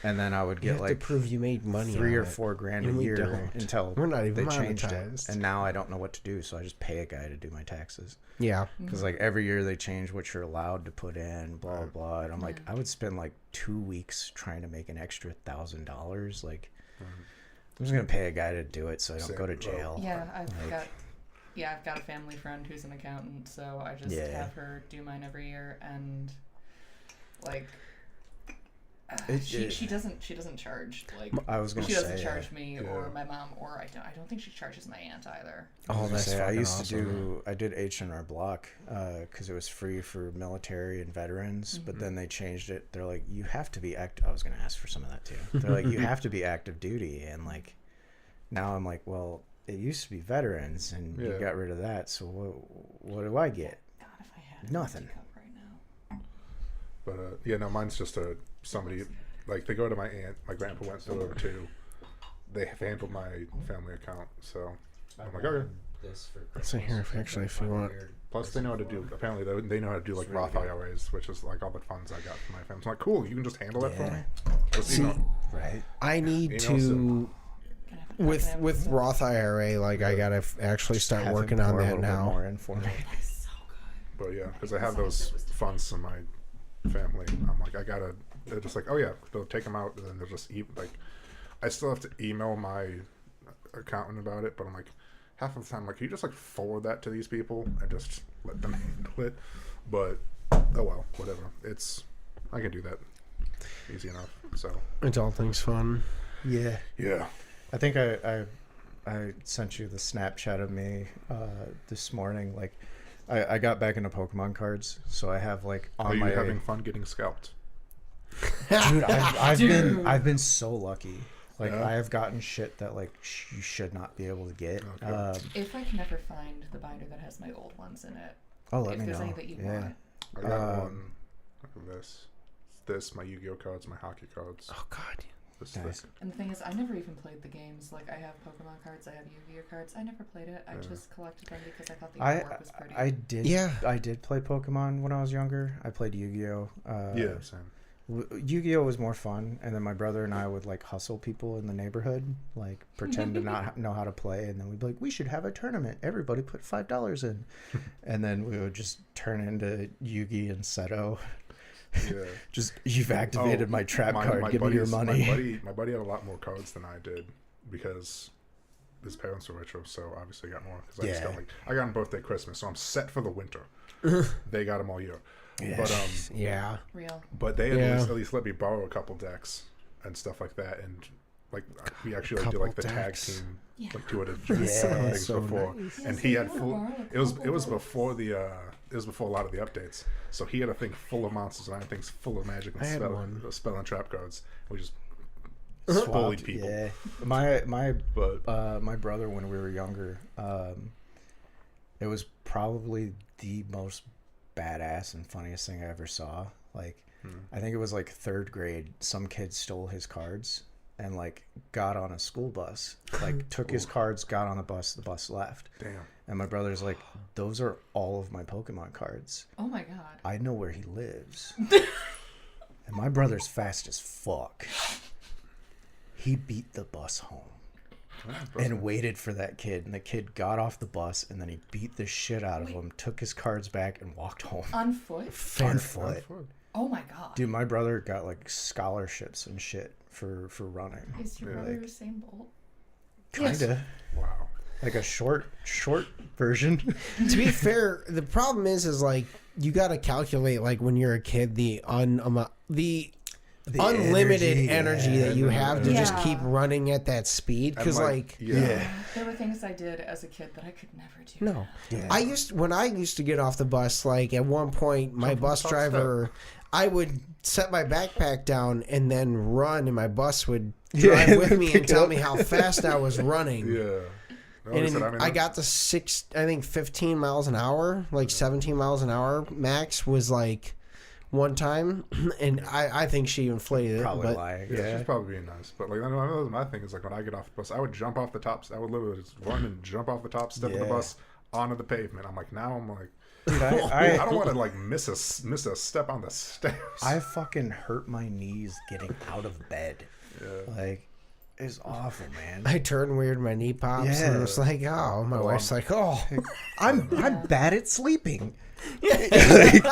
And then I would You get have like to prove you made money 3 on or it. 4 grand And a we year don't. until We're not even they changed it. monetized. And now I don't know what to do, so I just pay a guy to do my taxes. Yeah. Because like every year they change what you're allowed to put in, blah blah blah. And I'm like, I would spend like 2 weeks trying to make an extra $1,000. Like, I'm just gonna pay a guy to do it so I don't go to jail. Yeah, I've got a family friend who's an accountant, so I just have her do mine every year, and like She doesn't charge like I was gonna she doesn't say, charge me yeah. or my mom, or I don't think she charges my aunt either. Oh, that's I fucking used awesome. to do. I did H&R Block because it was free for military and veterans. But then they changed it. They're like, you have to be I was gonna ask for some of that too. They're like, you have to be active duty, and like, now I'm like, well, it used to be veterans, and you Yeah. got rid of that. So what do I get? God, if I had Nothing. a cup right now. But yeah, no, mine's just somebody like they go to my aunt. My grandpa went through it too. They have handled my family account, so I'm like, okay. So here, if you want. Plus, they know how to do. Apparently, they know how to do like Roth IRAs, which is like all the funds I got from my family. I'm like, cool. You can just handle that for me. Just See, Right. I need Email to Can I have a cup? Can I have with a- Roth IRA. Like I gotta actually Just start have working him on pour a that little bit now. more in for me. That's so good. But yeah, because I have those funds in my family. I'm like, I gotta. They're just like, oh yeah, they'll take them out, and then they'll just like. I still have to email my accountant about it, but I'm like, half of the time, like, can you just like forward that to these people and just let them handle it? But oh well, whatever. I can do that easy enough. So Adulting's fun. Yeah. yeah, I think I sent you the Snapchat of me this morning. Like, I got back into Pokemon cards, so I have like on are you my having fun getting scalped? dude. I've been so lucky. Like Yeah. I have gotten shit that like you should not be able to get. Okay. If I can ever find the binder that has my old ones in it, Let if me there's know. any that you Yeah. want. I got one. This, my Yu-Gi-Oh cards, my hockey cards. Oh God. This Nice. thick. And the thing is, I never even played the games. Like, I have Pokemon cards, I have Yu-Gi-Oh cards. I never played it. I just collected them because I thought the artwork was pretty. I did play Pokemon when I was younger. I played Yu-Gi-Oh. Yeah, same. Yu-Gi-Oh was more fun, and then my brother and I would like hustle people in the neighborhood, like pretend to not know how to play, and then we'd be like, we should have a tournament. Everybody put $5 in, and then we would just turn into Yugi and Seto. Yeah. Just, you've activated my trap card. Give me your money. My buddy had a lot more cards than I did because his parents were richer, so obviously I got more. Because I just got I got on birthday, Christmas, so I'm set for the winter. They got them all year. Yeah. But Yeah. Real. but they Yeah. at least let me borrow a couple decks and stuff like that, and like we actually did Couple like the decks. tag team Yeah. like two at a Yeah, things so before, nice. and Yeah, he so had you full. wanna borrow a It was couple before it was before a lot of the updates, so he had a thing full of monsters and I had things full of magic and I had one. spell and trap cards. We just Swapped, bullied people. Yeah. My But my brother, when we were younger, it was probably the most badass and funniest thing I ever saw. Like, I think it was like third grade. Some kid stole his cards and like got on a school bus, like took his cards, got on the bus left. damn. And my brother's like, those are all of my Pokemon cards. Oh my god. I know where he lives. And my brother's fast as fuck. He beat the bus home and waited for that kid. And the kid got off the bus and then he beat the shit out of him, took his cards back, and walked home. On foot? On foot. Oh my god. Dude, my brother got like scholarships and shit for running. Is your brother Usain Bolt? Kinda. Wow. Like a short version. To be fair, the problem is like you got to calculate like when you're a kid the unlimited energy that you have to just Yeah. keep running at that speed because And, like yeah. There were things I did as a kid that I could never do. no. Yeah. When I used to get off the bus, like at one point, my bus top driver, I would set my backpack down and then run, and my bus would drive with me and tell me how fast I was running. Yeah. No, And listen, I got to 15 miles an hour, like 17 miles an hour max was like one time, and I think she inflated it. Probably But lying. Yeah, Yeah. she's probably being nice. But like, I know my thing is like when I get off the bus, I would jump off the top. I would literally just run and jump off the top step of the Yeah. bus onto the pavement. I'm like, now I'm like, Dude, I don't want to like miss a step on the stairs. I fucking hurt my knees getting out of bed. Yeah. Like, it's awful, man. I turned weird, my knee pops, and Yeah. it was like, oh, my wife's like, oh. I'm bad at sleeping. Like,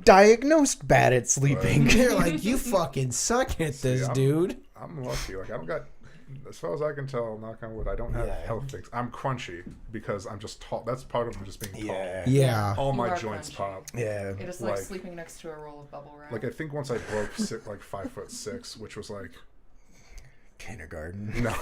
diagnosed bad at sleeping. You're like, you fucking suck at this, I'm- dude. I'm lucky. Like I don't got as far as I can tell, knock on wood, I don't have Yeah. health things. I'm crunchy because I'm just tall. That's part of just being tall. Yeah. All You my are joints crunchy. pop. Yeah. It is like Like- sleeping next to a roll of bubble wrap. Like I think once I broke like 5'6", which was like Kindergarten. no.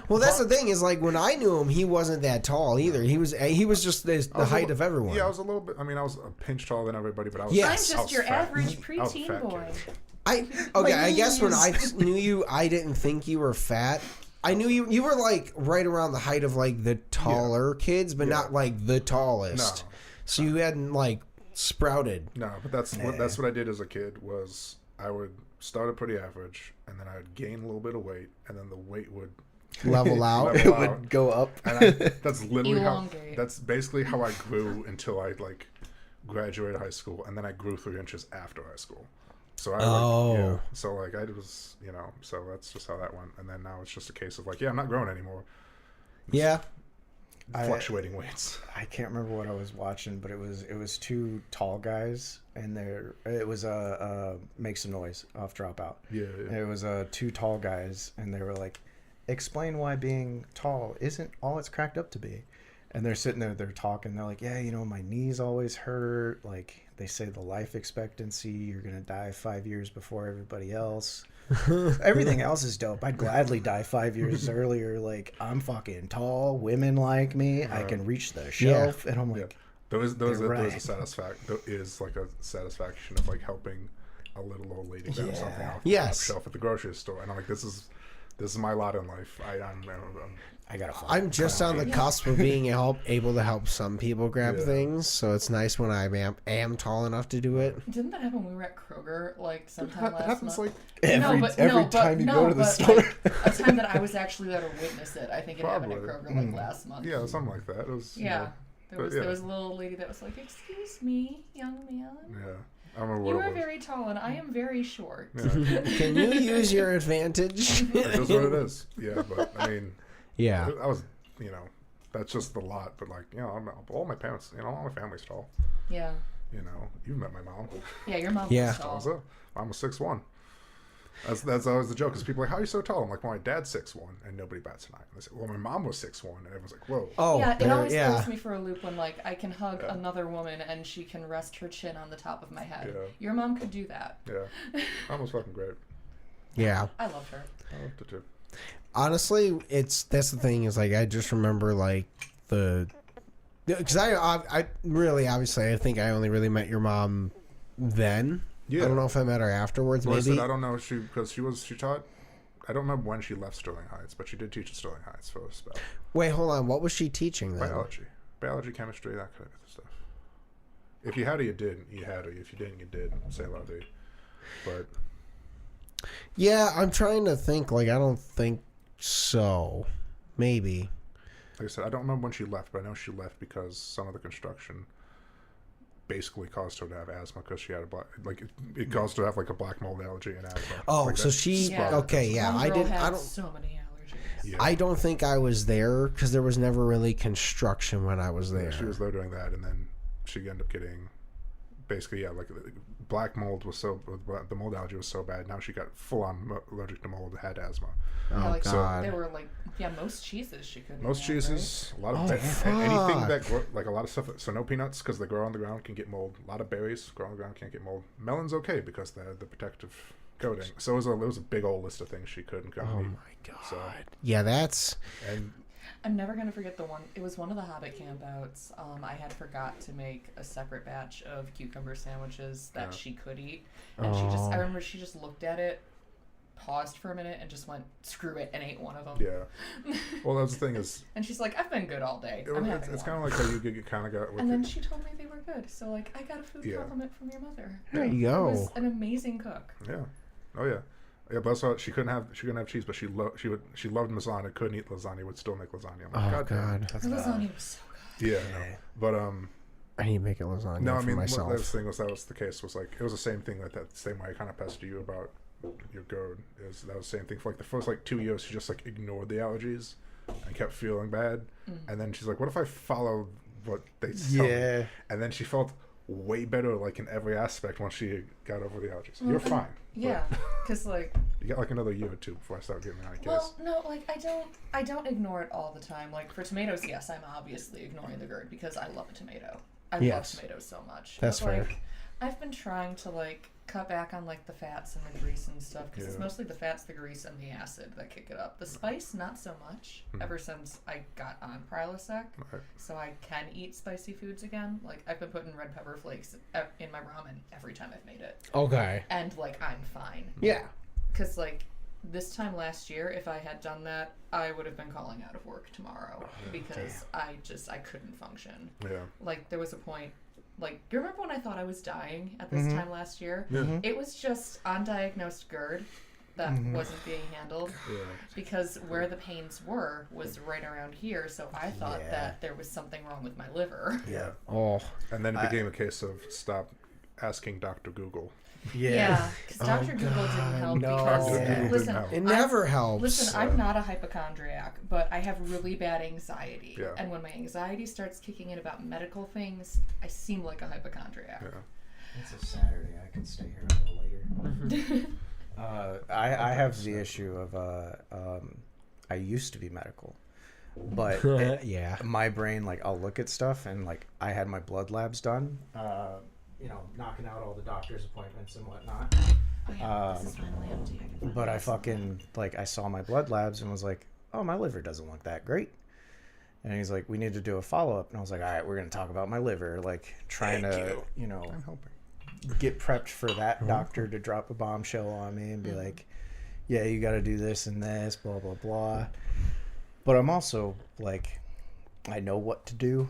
Well, that's the thing is like when I knew him, he wasn't that tall either. He was just the I was height a, of everyone. Yeah, I was a little bit. I mean, I was a pinch taller than everybody, but I was. Yes. I'm I was just your fat. average I was a preteen fat boy. kid. I guess when I knew you, I didn't think you were fat. I knew you were like right around the height of like the taller kids, but Yeah. not like the tallest. No. So you hadn't like sprouted. No, but that's what I did as a kid. Was I would start at pretty average, and then I'd gain a little bit of weight, and then the weight would Level out. Level It out. would go up. And that's literally Elongate. that's basically how I grew until I like graduated high school, and then I grew 3 inches after high school. So I so like I was so that's just how that went, and then now it's just a case of like I'm not growing anymore, Yeah. fluctuating weights. I can't remember what I was watching, but it was two tall guys, and it was Make Some Noise off Dropout. Yeah, It was two tall guys, and they were like, explain why being tall isn't all it's cracked up to be. And they're sitting there, they're talking, they're like, yeah, my knees always hurt. Like, they say the life expectancy, you're going to die 5 years before everybody else. Everything else is dope. I'd gladly die 5 years earlier. Like, I'm fucking tall. Women like me. I can reach the shelf. And I'm like, there is a right. satisfaction of like helping a little old lady grab something off the Yes. top shelf at the grocery store, and I'm like, this is my lot in life. I got to I'm just on the cusp of being able to help some people grab Yeah. things, so it's nice when I am tall enough to do it. Didn't that happen when we were at Kroger like sometime It last happens month? like every time you go to the store. Like, a time that I was actually there to witness it. I think it happened at Probably. Kroger like last month. yeah, something like that. It was Yeah. There but was yeah. there was a little lady that was like, "Excuse me, young man. yeah. I don't remember You what are it was. very tall and I am very short." Yeah. Can you use your advantage? It is what it is. Yeah, but I mean, Yeah. I was, that's just the lot. But like, all my parents, all my family's tall. Yeah. You met my mom. Yeah, your mom Yeah. was tall. Also, mom was 6'1". That's always the joke, because people are like, how are you so tall? I'm like, well, my dad's 6'1", and nobody bats an eye. And they say, well, my mom was 6'1", and everyone's like, whoa. Oh, Yeah, it there- always yeah. throws me for a loop when like I can hug another woman and she can rest her chin on the top of my head. Yeah. Your mom could do that. Yeah, mom was fucking great. Yeah. I loved her. I loved it too. Honestly, that's the thing is like I just remember like because I really obviously I think I only really met your mom then. Yeah. I don't know if I met her afterwards. Well, Maybe. I don't know, because she taught. I don't remember when she left Sterling Heights, but she did teach at Sterling Heights for a spell. Wait, hold on. What was she teaching then? Biology, chemistry, that kind of stuff. If you had her, you did. You had her. If you didn't, you did. Say la vie. But Yeah, I'm trying to think. Like I don't think so. Maybe. like I said, I don't remember when she left, but I know she left because some of the construction basically caused her to have asthma, because she had it caused her to have like a black mold allergy and asthma. Oh, Like so that she spot. okay? Yeah, One I girl didn't. had I don't. so many allergies. Yeah. I don't think I was there because there was never really construction when I was there. Yeah, she was there doing that, and then she ended up getting basically like black mold was the mold allergy was so bad. Now she got full on allergic to mold, had asthma. Yeah, Oh like, God. They were like, most cheeses she couldn't Most have, cheeses, a lot of anything fuck. that grow, like a lot of stuff. So no peanuts because they grow on the ground can get mold. A lot of berries grow on the ground can't get mold. Melon's okay because they have the protective coating. So it was a big old list of things she couldn't come Oh eat. my God. So Yeah, that's. and I'm never gonna forget the one. It was one of the Hobbit campouts. I had forgot to make a separate batch of cucumber sandwiches that she could eat, and I remember she just looked at it, paused for a minute, and just went, "Screw it," and ate one of them. yeah. Well, that's the thing is, And she's like, "I've been good all day. I'm having it's one." kind of like how you kind of got. With And then she told me they were good, so like I got a food Yeah. compliment from your mother. There you She go. was an amazing cook. yeah, oh yeah. Yeah, but that's why she couldn't have cheese, but she loved lasagna. Couldn't eat lasagna, would still make lasagna. I'm like, Oh damn. God. Her lasagna was so good. Yeah, no. But I need to make a lasagna no, I for mean, myself. the thing was that was the case. Was like it was the same thing that same way I kind of pestered you about your GERD. Is that was the same thing for like the first like 2 years? She just like ignored the allergies and kept feeling bad, and then she's like, "What if I follow what they tell me?" And then she felt way better, like in every aspect, once she got over the allergies. You're fine. Yeah, because like You got like another year or two before I start getting my case. Well, no, like I don't ignore it all the time. Like for tomatoes, yes, I'm obviously ignoring the GERD because I love a tomato. I Yes. love tomatoes so much. That's but, like, fair. I've been trying to like cut back on like the fats and the grease and stuff because it's Yeah. mostly the fats, the grease, and the acid that kick it up. The spice, not so much. Ever since I got on Prilosec, Right. so I can eat spicy foods again. Like I've been putting red pepper flakes in my ramen every time I've made it, Okay. and like I'm fine. Yeah. Because, like, this time last year, if I had done that, I would have been calling out of work tomorrow because I couldn't function. Yeah. Like, there was a point, like, you remember when I thought I was dying at this Mm-hmm. time last year? Yeah. It was just undiagnosed GERD that Mm-hmm. wasn't being handled Yeah. because where the pains were was right around here, so I thought Yeah. that there was something wrong with my liver. Yeah. Oh. And then it became a case of stop asking Dr. Google. Yeah, because Dr. Google didn't help no. because, Dr. Google listen, didn't help. It never helps. Listen, I'm not a hypochondriac, but I have really bad anxiety. Yeah. And when my anxiety starts kicking in about medical things, I seem like a hypochondriac. Yeah. It's a Saturday. I can stay here a little later. I have the issue of I used to be medical, but yeah. my brain, like, I'll look at stuff and, like, I had my blood labs done, you know, knocking out all the doctor's appointments and whatnot. Oh, yeah, this is finally empty. I can find But I this. fucking, like, I saw my blood labs and was like, oh, my liver doesn't look that great. And he's like, we need to do a follow-up. And I was like, all right, we're going to talk about my liver, like, trying to, you know, I'm helping. get prepped for that doctor to drop a bombshell on me and be like, yeah, you got to do this and this, blah, blah, blah. But I'm also, like, I know what to do.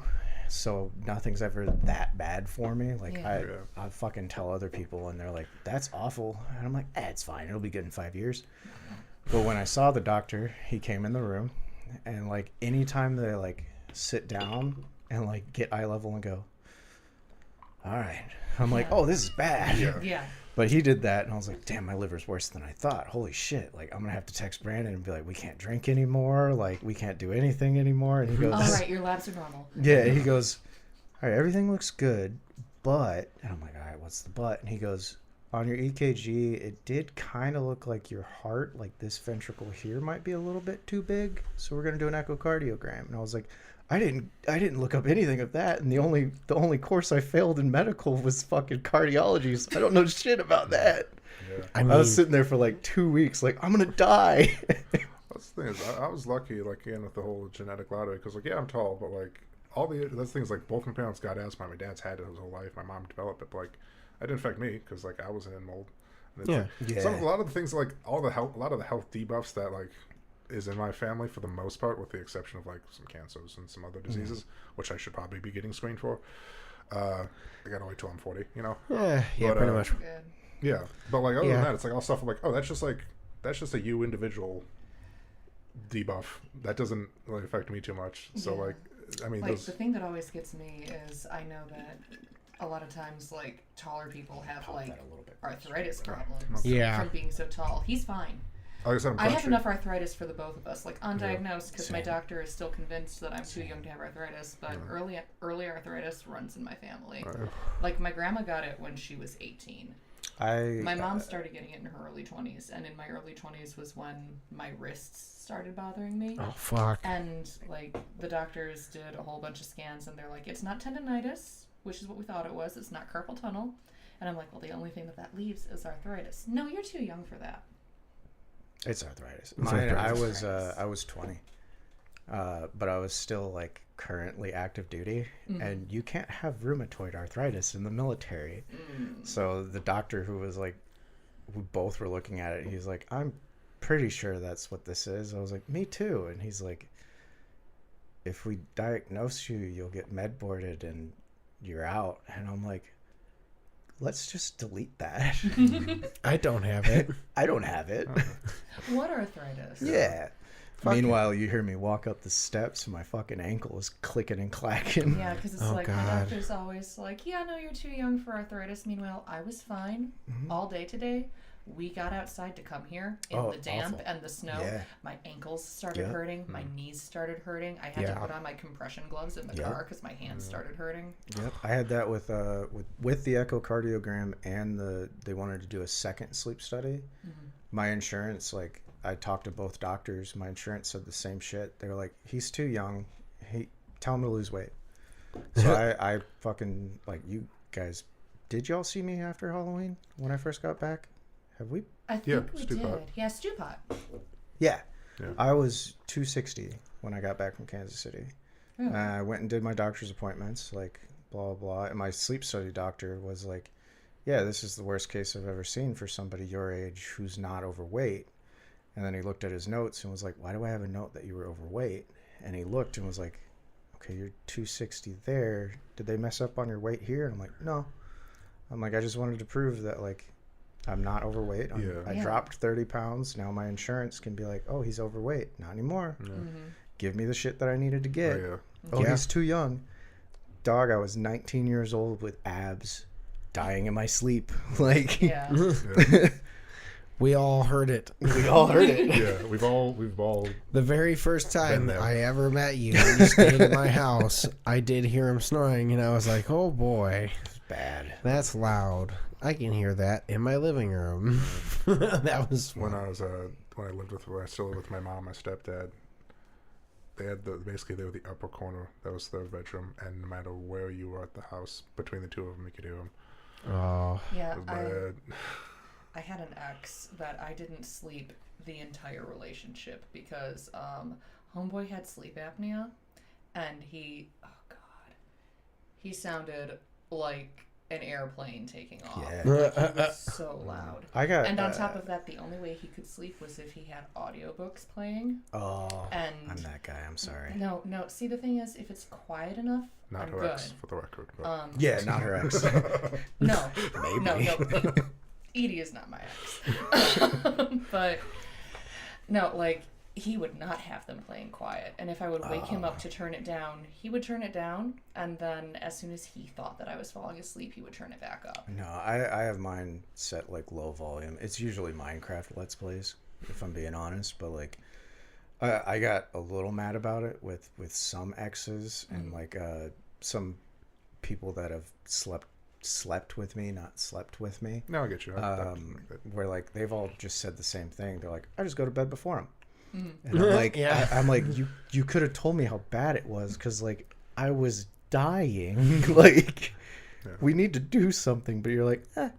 So nothing's ever that bad for me. Like, Yeah. I fucking tell other people and they're like, that's awful. And I'm like, it's fine. It'll be good in 5 years. But when I saw the doctor, he came in the room and, like, anytime they, like, sit down and, like, get eye level and go, all right. I'm like, oh, this is bad. Yeah. Yeah. But he did that, and I was like, damn, my liver's worse than I thought. Holy shit. Like, I'm going to have to text Brandon and be like, we can't drink anymore. Like, we can't do anything anymore. And he goes, All right, your labs are normal. yeah, he goes, all right, everything looks good, but, and I'm like, all right, what's the but? And he goes, on your EKG, it did kind of look like your heart, like this ventricle here might be a little bit too big. So we're going to do an echocardiogram. And I was like, I didn't look up anything of that, and the only course I failed in medical was fucking cardiology, so I don't know shit about that. Yeah. I mean, I was sitting there for like 2 weeks, like, I'm gonna die. That's the thing is, I was lucky, like, again, with the whole genetic lottery, because, like, yeah, I'm tall, but, like, all the those things, like, both my parents got asthma. My dad's had it his whole life. My mom developed it, but, like, it didn't affect me because, like, I wasn't in mold. And Yeah. like, a lot of the things, like, a lot of the health debuffs that, like, is in my family for the most part, with the exception of, like, some cancers and some other diseases, which I should probably be getting screened for. I gotta wait till I'm 40, you know? yeah, But, pretty much. Good. Yeah. But, like, other Yeah. than that, it's like all stuff I'm like, oh, that's just a you individual debuff. That doesn't really affect me too much. So, Yeah. like, I mean, Like, those. the thing that always gets me is I know that a lot of times, like, taller people have, like, that a little bit. arthritis problems Yeah. from being so tall. He's fine. Like I said, I'm I have country. enough arthritis for the both of us, like undiagnosed, because my Same. doctor is still convinced that I'm too young to have arthritis. But early arthritis runs in my family. Like my grandma got it when she was 18. My mom started getting it in her early 20s, and in my early 20s was when my wrists started bothering me. Oh fuck. And like the doctors did a whole bunch of scans, and they're like, "It's not tendonitis, which is what we thought it was. It's not carpal tunnel." And I'm like, "Well, the only thing that leaves is arthritis." No, you're too young for that. It's arthritis. It's Mine, arthritis. I was 20, but I was still like currently active duty, and you can't have rheumatoid arthritis in the military. So the doctor who was like, we both were looking at it. He's like, I'm pretty sure that's what this is. I was like, me too. And he's like, if we diagnose you, you'll get med boarded and you're out. And I'm like, let's just delete that. I don't have it. I don't have it. What arthritis? Yeah. Meanwhile, you hear me walk up the steps and my fucking ankle is clicking and clacking. Yeah, because it's Oh, like my God. doctor's always like, "Yeah, no, you're too young for arthritis." Meanwhile, I was fine all day today. We got outside to come here in Oh, the damp awful. and the snow. Yeah. My ankles started Yeah. hurting. My knees started hurting. I had Yeah. to put on my compression gloves in the Yeah. car because my hands started hurting. Yep. I had that with the echocardiogram and they wanted to do a second sleep study. my insurance, like, I talked to both doctors. My insurance said the same shit. They were like, he's too young. Tell him to lose weight. So I fucking, like, you guys, did y'all see me after Halloween when I first got back? Have we? I think Yeah, we stew did. pot. Yeah, stew pot. Yeah. Yeah. I was 260 when I got back from Kansas City. Really? I went and did my doctor's appointments, like, blah, blah, blah. And my sleep study doctor was like, yeah, this is the worst case I've ever seen for somebody your age who's not overweight. And then he looked at his notes and was like, why do I have a note that you were overweight? And he looked and was like, okay, you're 260 there. Did they mess up on your weight here? And I'm like, no. I'm like, I just wanted to prove that, like, I'm not overweight. I Yeah. dropped 30 pounds. Now my insurance can be like, oh, he's overweight. Not anymore. Give me the shit that I needed to get. Oh, Yeah. he's too young. Dog, I was 19 years old with abs, dying in my sleep. Like, Yeah. We all heard it. we all heard it. Yeah, we've all The very first time there. I ever met you, you stayed at my house. I did hear him snoring, and I was like, "Oh boy, It's bad. that's loud. I can hear that in my living room." That was when I still lived with my mom, my stepdad. They had basically they were the upper corner. That was their bedroom, and no matter where you were at the house, between the two of them, you could hear them. oh, Yeah. It was bad. I had an ex that I didn't sleep the entire relationship because homeboy had sleep apnea, and he sounded like an airplane taking off. Yeah. Like, he was so loud. I got. And on top of that, the only way he could sleep was if he had audiobooks playing. Oh, And I'm that guy. I'm sorry. no. See, the thing is, if it's quiet enough, Not I'm her good. ex, for the record. But. Yeah, not her ex. No, Maybe. no. Edie is not my ex. But no, like, he would not have them playing quiet. And if I would wake him up to turn it down, he would turn it down. And then as soon as he thought that I was falling asleep, he would turn it back up. No, I have mine set like low volume. It's usually Minecraft Let's Plays, if I'm being honest. But like, I got a little mad about it with some exes and like some people that have slept with me, not slept with me. No, I get you. Where like they've all just said the same thing. They're like, I just go to bed before him. Mm-hmm. And I'm like, Yeah. I'm like, you could have told me how bad it was because like I was dying. Like, we need to do something, but you're like, I'm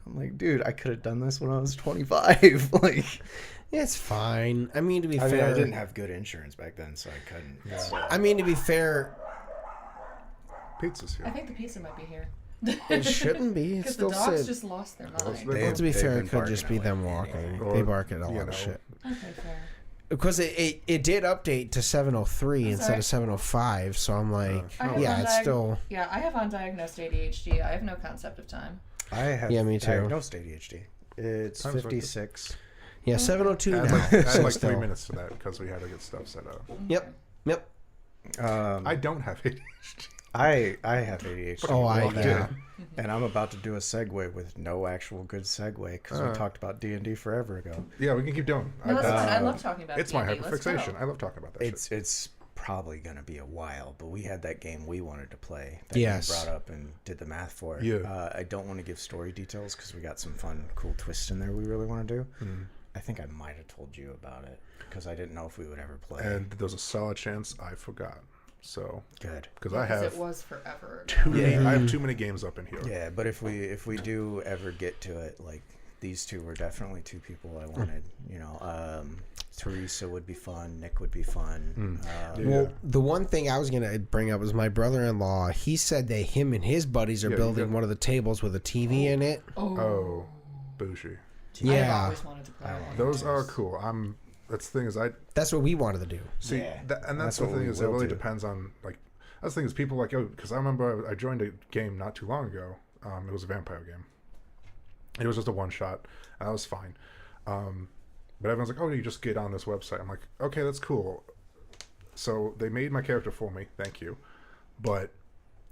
like, dude, I could have done this when I was 25. Like, it's fine. I mean, to be I fair, mean, I didn't have good insurance back then, so I couldn't. Yeah. So. I mean, to be fair, Pizza's I here. think the pizza might be here. it shouldn't be. It's Because still the dogs sit. just lost their Well, mind. they- Well, to be they've fair, been it could just be barking them at walking. anyway. They Or, bark at a you lot know, of shit. Okay, fair. Because it did update to 703 instead sorry. of 705, so I'm like, I have yeah, it's still. Yeah, I have undiagnosed ADHD. I have no concept of time. I have Yeah, me too. diagnosed ADHD. It's Time's like 56. Yeah, 702 I now. had like, I had so like 3 still. minutes to that because we had to get stuff set up. Yep. Yep. I don't have ADHD. I have ADHD. Oh, Well, yeah. yeah. And I'm about to do a segue with no actual good segue because we talked about D&D forever ago. Yeah, we can keep doing. No, that's fine. I love talking about It's my D&D. Let's go. hyperfixation. I love talking about that shit. It's probably going to be a while, but we had that game we wanted to play that Yes. you brought up and did the math for. Yeah. I don't want to give story details because we got some fun, cool twists in there we really want to do. I think I might have told you about it because I didn't know if we would ever play. And there's a solid chance I forgot. So, Good. because I have It was forever ago. too many, I have too many games up in here. Yeah, but if we do ever get to it, like these two were definitely two people I wanted. You know, Teresa would be fun. Nick would be fun. Yeah. Well, the one thing I was going to bring up was my brother-in-law. He said that him and his buddies are Yeah, building yeah. one of the tables with a TV in it. Oh, bougie. I have Yeah. always wanted to play one. Those are cool. That's the thing is I That's what we wanted to do. see, Yeah. and that's That's the what thing we is it will really do. depends on like. That's the thing is people like because I remember I joined a game not too long ago. It was a vampire game. It was just a one shot. That was fine. But everyone's like, oh, you just get on this website. I'm like, okay, that's cool. So they made my character for me. Thank you. But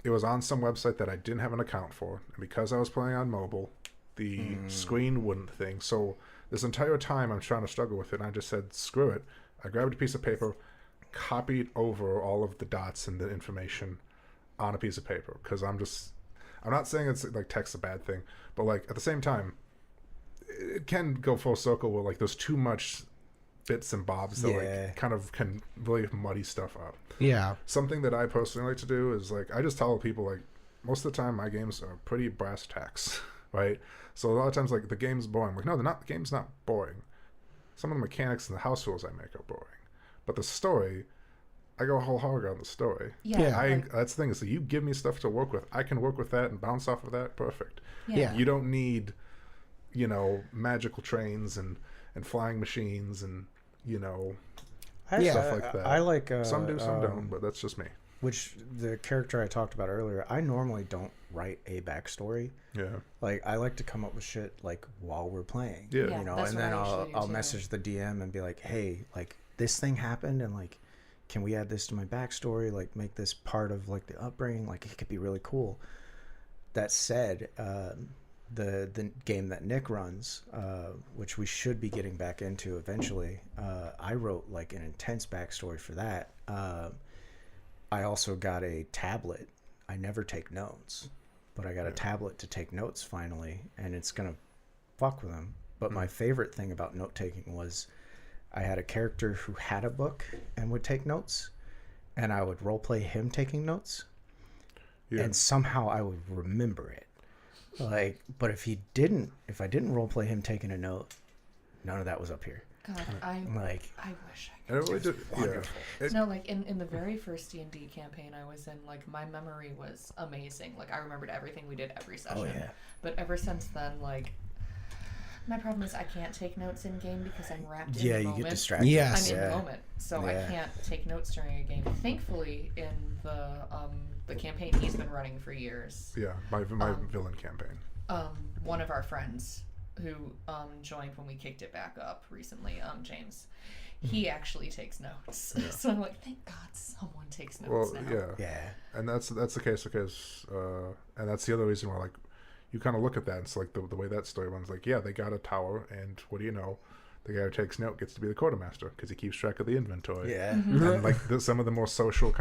it was on some website that I didn't have an account for. And because I was playing on mobile, the screen wouldn't thing. So this entire time I'm trying to struggle with it. And I just said, screw it. I grabbed a piece of paper, copied over all of the dots and the information on a piece of paper. Because I'm not saying it's like text a bad thing. But like at the same time, it can go full circle where like there's too much bits and bobs that like kind of can really muddy stuff up. Yeah. Something that I personally like to do is like I just tell people like most of the time my games are pretty brass tacks, right? So a lot of times like the game's boring. I'm like, no, they're not. The game's not boring. Some of the mechanics and the house rules I make are boring, but the story, I go whole hog on the story. Yeah. That's the thing. So you give me stuff to work with, I can work with that and bounce off of that. Perfect. Yeah. You don't need, you know, magical trains and flying machines and stuff like that. I like some do, some don't, but that's just me. Which the character I talked about earlier, I normally don't write a backstory. Yeah. Like I like to come up with shit like while we're playing. Yeah. You know, that's and what then I usually do, I'll too. message the DM and be like, hey, like this thing happened, and like, can we add this to my backstory? Like, make this part of like the upbringing. Like, it could be really cool. That said, the game that Nick runs, which we should be getting back into eventually, I wrote like an intense backstory for that. I also got a tablet. I never take notes, but I got a tablet to take notes finally, and it's gonna fuck with them. But my favorite thing about note taking was I had a character who had a book and would take notes, and I would roleplay him taking notes, and somehow I would remember it. Like, but if I didn't roleplay him taking a note, none of that was up here. God, I wish I And it really did, No, like in the very first D&D campaign I was in, like my memory was amazing. Like I remembered everything we did every session. Oh yeah. But ever since then, like my problem is I can't take notes in game because I'm wrapped in Yeah, the you moment. get distracted. Yes. I'm in the moment, so I Yeah. can't take notes during a game. Thankfully, in the campaign he's been running for years, Yeah, my villain campaign. one of our friends who joined when we kicked it back up recently, James, he actually takes notes. So I'm like, thank God someone takes notes now. Yeah, and that's the case because, and that's the other reason why like you kind of look at that. And it's like the way that story runs. Like, yeah, they got a tower, and what do you know? The guy who takes note gets to be the quartermaster because he keeps track of the inventory. Yeah. And like some of the more social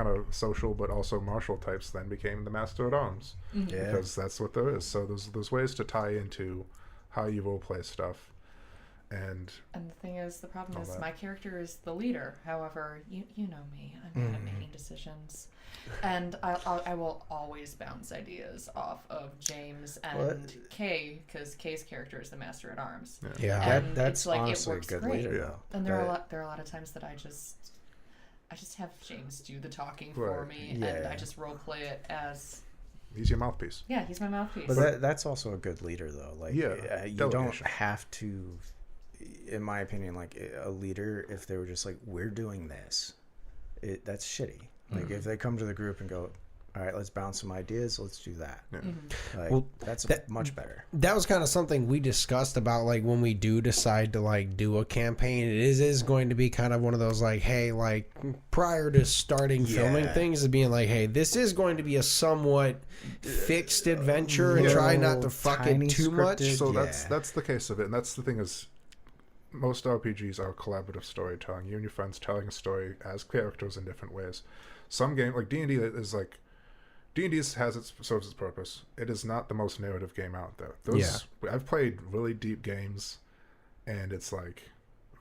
but also martial types then became the master at arms because that's what there is. So there's ways to tie into how you role play stuff, and the thing is, the problem is my character is the leader. However, you know me, I'm good at making decisions, and I will always bounce ideas off of James and Kay, because Kay's character is the master at arms. Yeah. And That's it's like, it honestly a works good great. leader though. And there are a lot of times that I just have James do the talking for me, and I just role play it as. he's your mouthpiece. Yeah, he's my mouthpiece. But that's also a good leader though. Like, you don't delegation. have to, in my opinion, like a leader, if they were just like, we're doing this, that's shitty. Like if they come to the group and go, all right, let's bounce some ideas, let's do that. Like, Well, that's much better. That was kind of something we discussed about, like, when we do decide to, like, do a campaign, it is going to be kind of one of those, like, hey, like, prior to starting filming things, is being like, hey, this is going to be a somewhat fixed adventure and try not to fuck it too much. So that's the case of it, and that's the thing is, most RPGs are collaborative storytelling. You and your friends telling a story as characters in different ways. Some game like D&D is like D&D serves its purpose. It is not the most narrative game out there. I've played really deep games, and it's like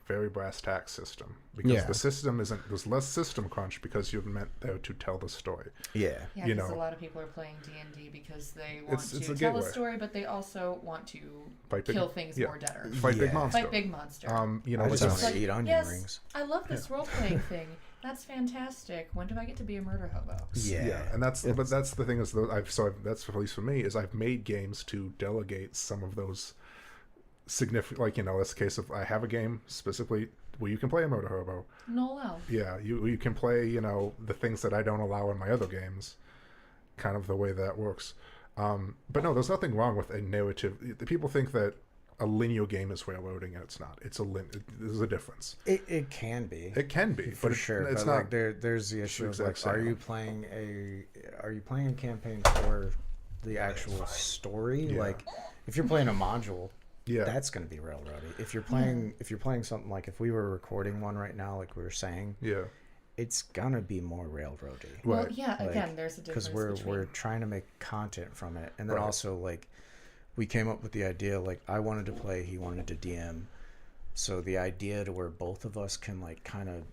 very brass tacks system because the system isn't. There's less system crunch because you're meant there to tell the story. Yeah, because a lot of people are playing D&D because they want to tell gateway. a story, but they also want to kill things more deader. Fight big monster. Fight big monster. I just want to eat onion rings. I love this role playing thing. That's fantastic. When do I get to be a murder hobo? Yeah, and that's the thing is that's at least for me is I've made games to delegate some of those significant, like that's the case of I have a game specifically where you can play a murder hobo. No allow. Yeah, you can play the things that I don't allow in my other games, kind of the way that works. But no, there's nothing wrong with a narrative. People think that a linear game is railroading, and it's not. There's a difference. It can be. It can be for but sure. It's but not. like there's the issue of like, are you playing a campaign for the actual story? Yeah. Like, if you're playing a module, Yeah. that's going to be railroady. If you're playing something like if we were recording one right now, like we were saying, Yeah. it's gonna be more railroady. Well, Right. yeah. Like, Again, there's a difference because we're between trying to make content from it, and then Right. also like we came up with the idea, like, I wanted to play, he wanted to DM. So the idea to where both of us can, like, kind of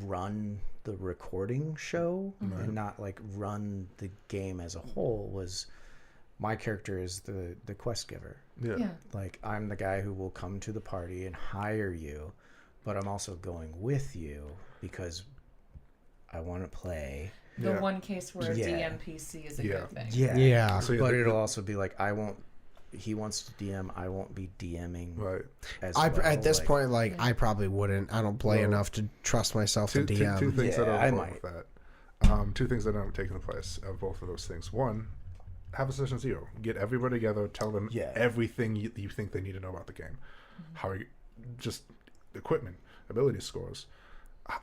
run the recording show and not, like, run the game as a whole was, my character is the quest giver. Yeah. Like, I'm the guy who will come to the party and hire you, but I'm also going with you because I want to play. The Yeah. one case where a Yeah. DMPC is a Yeah. good thing. Yeah. So, But it'll also be like, he wants to DM, I won't be DMing Right. as I well. at this like, point, like, I probably wouldn't. I don't play Well, enough to trust myself to Two DM. things that Yeah, are I important with that. Two things that are taking the place of both of those things. One, have a session 0. Get everybody together. Tell them everything you think they need to know about the game. Just equipment, ability scores,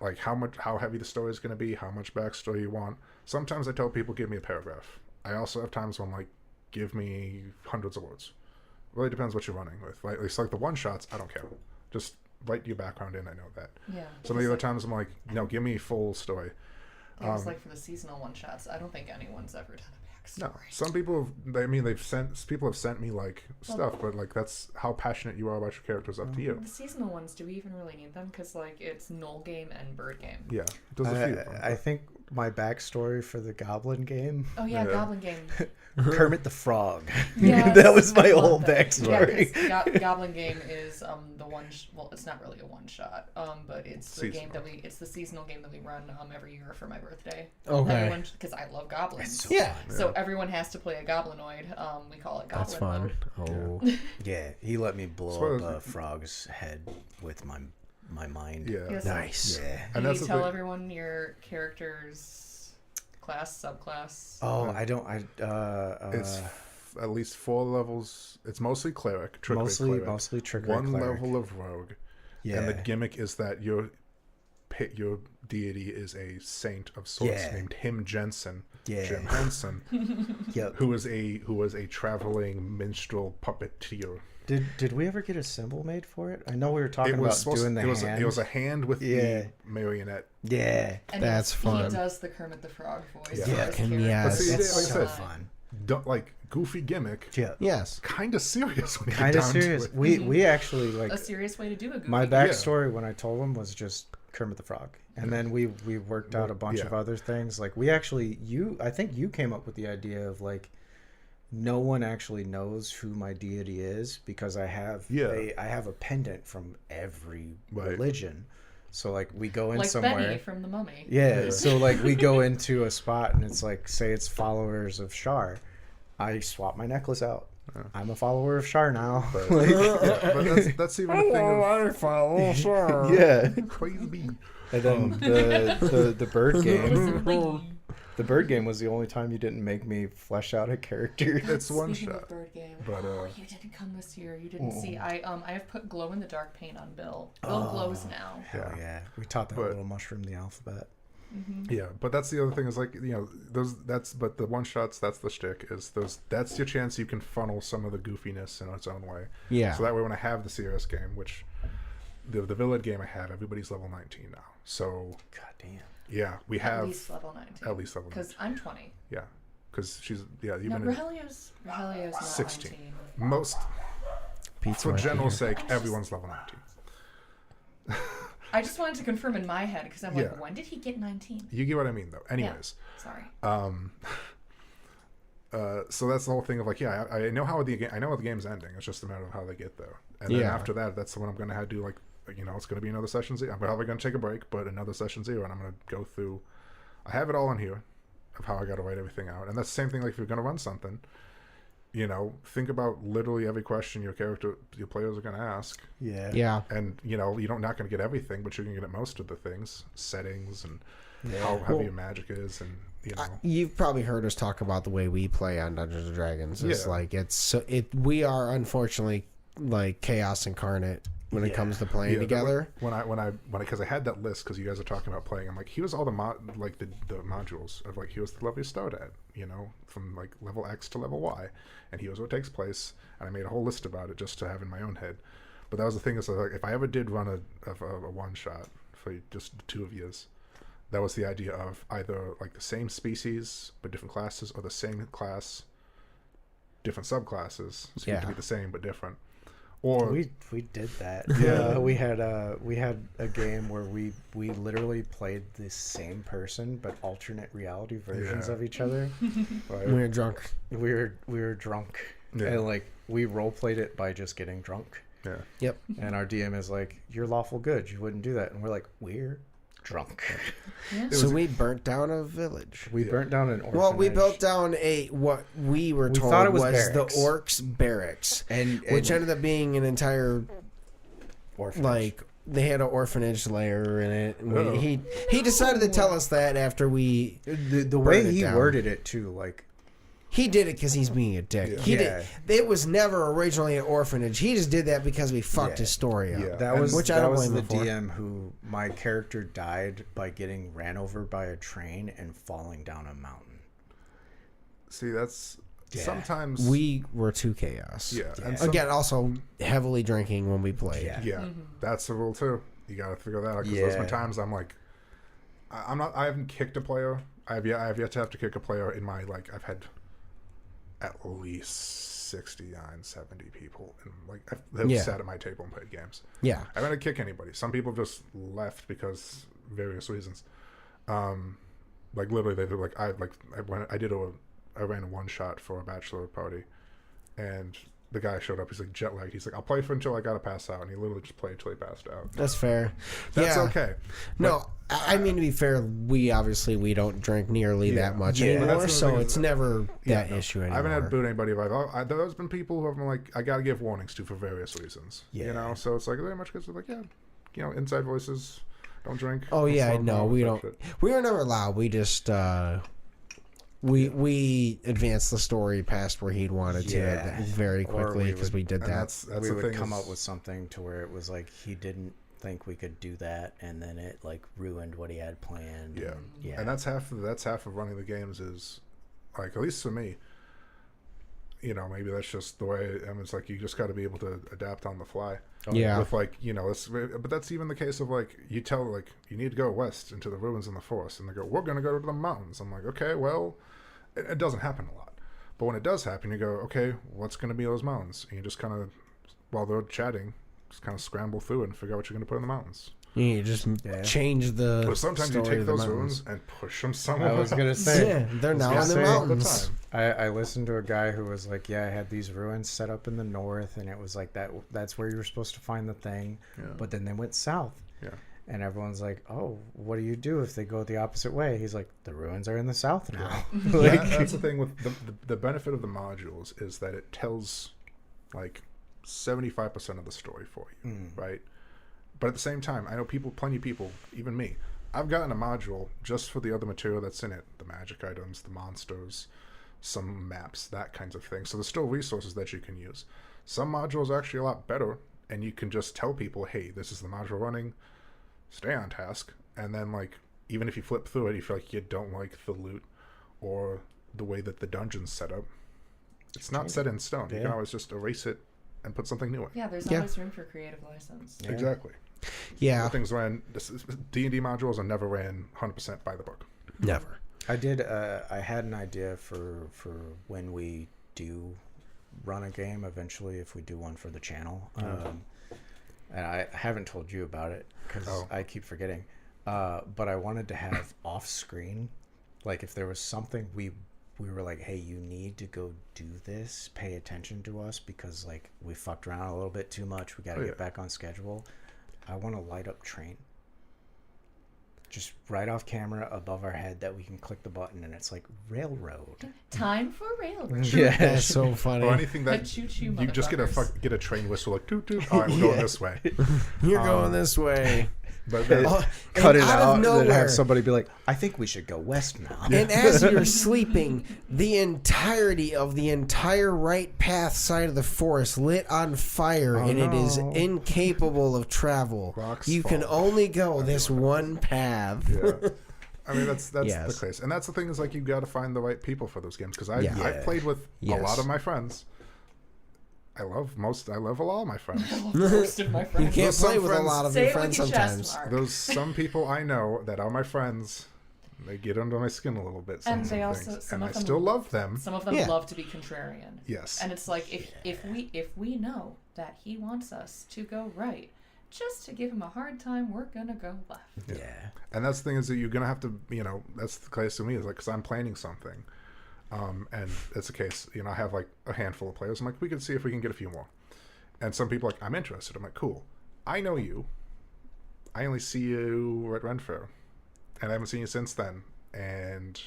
like how heavy the story is going to be, how much backstory you want. Sometimes I tell people, give me a paragraph. I also have times when I'm like, give me hundreds of words. Really depends what you're running with. Like, it's like the one shots, I don't care. Just write your background in. I know that. Yeah. Some of the other times I'm like, no, give me full story. It was like for the seasonal one shots. I don't think anyone's ever done a backstory. No, some people people have sent me like stuff, but like that's how passionate you are about your characters, up to you. The seasonal ones, do we even really need them? Because like it's Null game and Bird game. Yeah, there's a few of them. I think my backstory for the Goblin game, Oh yeah, Yeah. Goblin game. Kermit the Frog. Yes, That was my I love whole that. backstory. Yeah, 'cause Goblin game is the one. Well, it's not really a one shot. But it's the game that it's the seasonal game that we run every year for my birthday. Okay. Because I love goblins. Yeah. So everyone has to play a goblinoid. We call it Goblin That's fun. mode. Oh. Yeah, he let me blow So- up a frog's head with my mind. Yeah, Yes. Nice. Yeah. And Do that's you the tell thing. everyone your character's class, subclass? Oh, I don't. It's at least 4 levels. It's mostly cleric, trickery cleric. mostly trickery 1 cleric. level of rogue, Yeah. and the gimmick is that your deity is a saint of sorts Yeah. named Him Jensen, Yeah. Jim Henson, Yep. who was a traveling minstrel puppeteer. Did we ever get a symbol made for it? I know we were talking It was about supposed. doing the It was. hand. It was a hand with Yeah. the marionette. Yeah. And That's fun. He does the Kermit the Frog voice. Yeah. for Yeah, his can- character. yes. But see, It's like I so said, fun. like goofy gimmick, Yeah. Yes. kind of serious when you Kind get of down serious. to it. We actually like A serious way to do a goofy my game. backstory when I told him was just Kermit the Frog, and then we worked out a bunch Yeah. of other things. Like we actually I think you came up with the idea of like no one actually knows who my deity is because I have I have a pendant from every Right. religion. So like we go in Like somewhere. Benny from The Mummy. Yeah, so like we go into a spot and it's like, say it's followers of Shar. I swap my necklace out. I'm a follower of Shar now. Like, Yeah, but that's even a thing of follow, sure. yeah. crazy. And then the bird game. Like, The bird game was the only time you didn't make me flesh out a character. It's one speaking of shot. Bird game. But, Oh, you didn't come this year. You didn't see. I have put glow in the dark paint on Bill. Bill glows now. Hell yeah. We taught that But- little mushroom the alphabet. Yeah, but that's the other thing is like, you know, but the one shots, that's the shtick, is that's your chance you can funnel some of the goofiness in its own way. Yeah. So that way when I have the serious game, which the Village game I have, everybody's level 19 now. So God damn. yeah, we have At least level 19. at least level 19. Because I'm 20. Yeah, because she's you've No, been in Rogelio's not 16. 19. most Pete's for right general here. sake, everyone's level 19. I just wanted to confirm in my head because I'm like, Yeah. when did he get 19? You get what I mean, though. Anyways, Sorry. so that's the whole thing of like, yeah, I know how I know how the game's ending. It's just a matter of how they get there. And then Yeah. after that, that's when I'm gonna have to do like, you know, it's gonna be another session 0. I'm probably gonna take a break, but another session 0, and I'm gonna go through. I have it all in here of how I got to write everything out, and that's the same thing. Like if you're gonna run something, you know, think about literally every question your players are gonna ask, Yeah. Yeah. and you know, you're not gonna get everything, but you're gonna get most of the things, settings, and Yeah. how heavy Well, your magic is, and you know. You've probably heard us talk about the way we play on Dungeons and Dragons. It's Yeah. like we are unfortunately like chaos incarnate when it comes to playing Yeah, together. Because I had that list because you guys are talking about playing. I'm like, here's all the the modules of like, here's the level you start at, you know, from like level X to level Y, and here's where it takes place. And I made a whole list about it just to have in my own head. But that was the thing is like, if I ever did run a one shot for just the two of yous, that was the idea of either like the same species but different classes, or the same class different subclasses, so you Yeah. have to be the same but different. Or We did that. Yeah. We had a game where we literally played the same person but alternate reality versions Yeah. of each other. right? We were drunk. We were drunk, Yeah. and like we role played it by just getting drunk. yeah. Yep. And our DM is like, "You're lawful good. You wouldn't do that." And we're like, "We're drunk." Yeah. So we burnt down a village. We burnt down an orphanage. Well, we built down what we were told thought it was was barracks. the orcs' barracks, and which ended up being an entire orphanage. like they had an orphanage layer in it. And Uh-oh. he decided to tell us that after we the way burned it he down. worded it too, like He did it because he's being a dick. Yeah. He Yeah. did. It was never originally an orphanage. He just did that because we fucked Yeah. his story up. Yeah. that was Which I that don't was blame the him for. DM who my character died by getting ran over by a train and falling down a mountain. See, that's Yeah. sometimes We were too chaos. yeah. Yeah. And some, Again, also heavily drinking when we played. Yeah. yeah, that's the rule too. You got to figure that out because there's been Yeah. times I'm like, I haven't kicked a player. I have yet to have to kick a player in my like. I've had at least 69, 70 people, and like they've Yeah. sat at my table and played games. Yeah. I haven't had to kick anybody. Some people just left because various reasons. Like literally, they were like I ran a one shot for a bachelor party, and the guy showed up. He's like jet lagged. He's like, I'll play for until I gotta pass out, and he literally just played until he passed out. That's fair. That's yeah. okay. No, I mean to be fair, we don't drink nearly Yeah. that much Yeah. anymore, That's the so thing is it's that- never that no. issue I anymore. haven't had booed anybody. There's been people who have been like, I gotta give warnings to for various reasons. Yeah. You know, so it's like very much because like, yeah, you know, inside voices, don't drink. Oh don't yeah, smoke, no, all we that don't. shit. We were never allowed. We just we advanced the story past where he'd wanted Yeah. to very Or quickly we because would- we did And that. that's we the would thing come is- up with something to where it was like he didn't think we could do that, and then it like ruined what he had planned. Yeah. and, yeah. And that's half of running the games is like, at least for me, you know, maybe that's just the way. I mean, it's like you just got to be able to adapt on the fly. Yeah. With like, you know, but that's even the case of like you tell like you need to go west into the ruins in the forest, and they go, we're gonna go to the mountains. I'm like, okay, well, it doesn't happen a lot, but when it does happen, you go, okay, what's gonna be those mountains? And you just kind of, while they're chatting, just kind of scramble through it and figure out what you're gonna put in the mountains. You just Yeah. change the. But sometimes you story take of the those mountains. ruins and push them somewhere. I was else. gonna say. Yeah, they're now in the say all the mountains. I listened to a guy who was like, yeah, I had these ruins set up in the north, and it was like that's where you were supposed to find the thing. Yeah. But then they went south. Yeah. And everyone's like, oh, what do you do if they go the opposite way? He's like, the ruins are in the south now. That's the thing with the benefit of the modules is that it tells like 75% of the story for you, right? But at the same time, I know plenty of people, even me, I've gotten a module just for the other material that's in it, the magic items, the monsters, some maps, that kinds of thing. So there's still resources that you can use. Some modules are actually a lot better, and you can just tell people, hey, this is the module running, stay on task. And then like, even if you flip through it, you feel like you don't like the loot or the way that the dungeon's set up, it's not set in stone. You Yeah. can always just erase it and put something new in. Yeah, there's Yeah. always room for creative license. Yeah. Exactly. Yeah, Things ran. D&D modules are never ran 100% by the book. never. I did. I had an idea for when we do run a game eventually, if we do one for the channel. And I haven't told you about it because I keep forgetting. But I wanted to have off-screen, like if there was something we were like, hey, you need to go do this. Pay attention to us because like we fucked around a little bit too much. We got to get back on schedule. I want to light up train. Just right off camera above our head that we can click the button and it's like railroad. Time for railroad. Yeah. That's so funny. Or anything that Choo-choo you just get motherfuckers. get a train whistle like toot toot. All right, we're going this way. You're going this way. But Oh, Cut and it out of and then nowhere. have somebody be like, I think we should go west now. And as you're sleeping, the entirety of the entire right path side of the forest lit on fire, and it is no. incapable of travel. Rocks You can fall. only go this one path. yeah. I mean that's Yes. the case, and that's the thing is like you got to find the right people for those games because Yeah. I've played with Yes. a lot of my friends. I love a lot of my friends. Most of my You friends. can't There's some play with a friends- lot of Say your it with friends your sometimes. chest, Mark. Those some people I know that are my friends They get under my skin a little bit. And Some they things. also And I still love them. Some of them Yeah. love to be contrarian. Yes. And it's like if we know that he wants us to go right, just to give him a hard time, we're gonna go left. Yeah. And that's the thing is that you're gonna have to, that's the case to me is like, because I'm planning something, and it's a case, I have like a handful of players. I'm like, we can see if we can get a few more. And some people are like, I'm interested. I'm like, cool. I know you. I only see you at Ren Fair, and I haven't seen you since then. And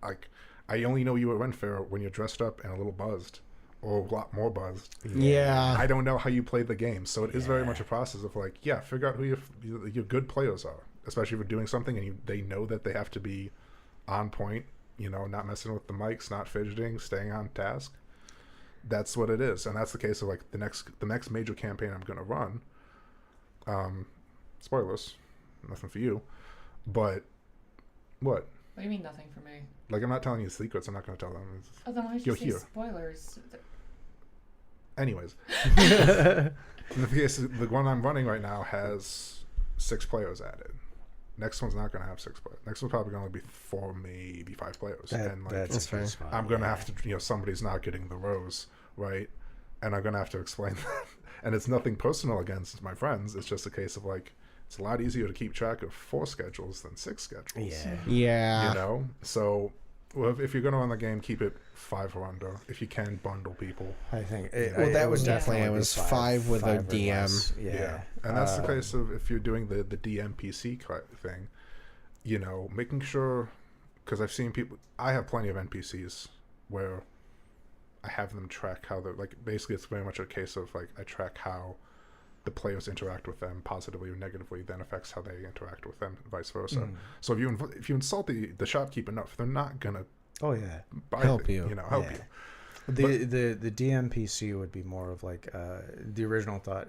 like, I only know you at Ren Fair when you're dressed up and a little buzzed, or a lot more buzzed. Yeah. I don't know how you play the game, so it is very much a process of like, figure out who your good players are, especially if you're doing something and they know that they have to be on point, not messing with the mics, not fidgeting, staying on task. That's what it is, and that's the case of like the next major campaign I'm going to run. Spoilers, nothing for you, but what? What do you mean nothing for me? Like, I'm not telling you secrets. I'm not going to tell them. Oh, then why did You'll you say hear. spoilers? Anyways, in the case, the one I'm running right now has 6 players added. Next one's not going to have 6 players. Next one's probably going to be 4, maybe 5 players. And like, That's fair. spot, I'm going to have to, somebody's not getting the rose, right? And I'm going to have to explain that. And it's nothing personal against my friends. It's just a case of like, it's a lot easier to keep track of 4 schedules than 6 schedules. Yeah. Yeah. So if you're going to run the game, keep it 5 or under. If you can, bundle people. I think. Well, that was the definitely plan. It be was 5 with a or DM. less. Yeah. And that's the case of if you're doing the DMPC thing, making sure, because I've seen people, I have plenty of NPCs where I have them track how they're, like, basically it's very much a case of, like, I track how the players interact with them positively or negatively, then affects how they interact with them, and vice versa. So if you insult the shopkeep enough, they're not gonna Help you. help Yeah. you. The DMPC would be more of like the original thought.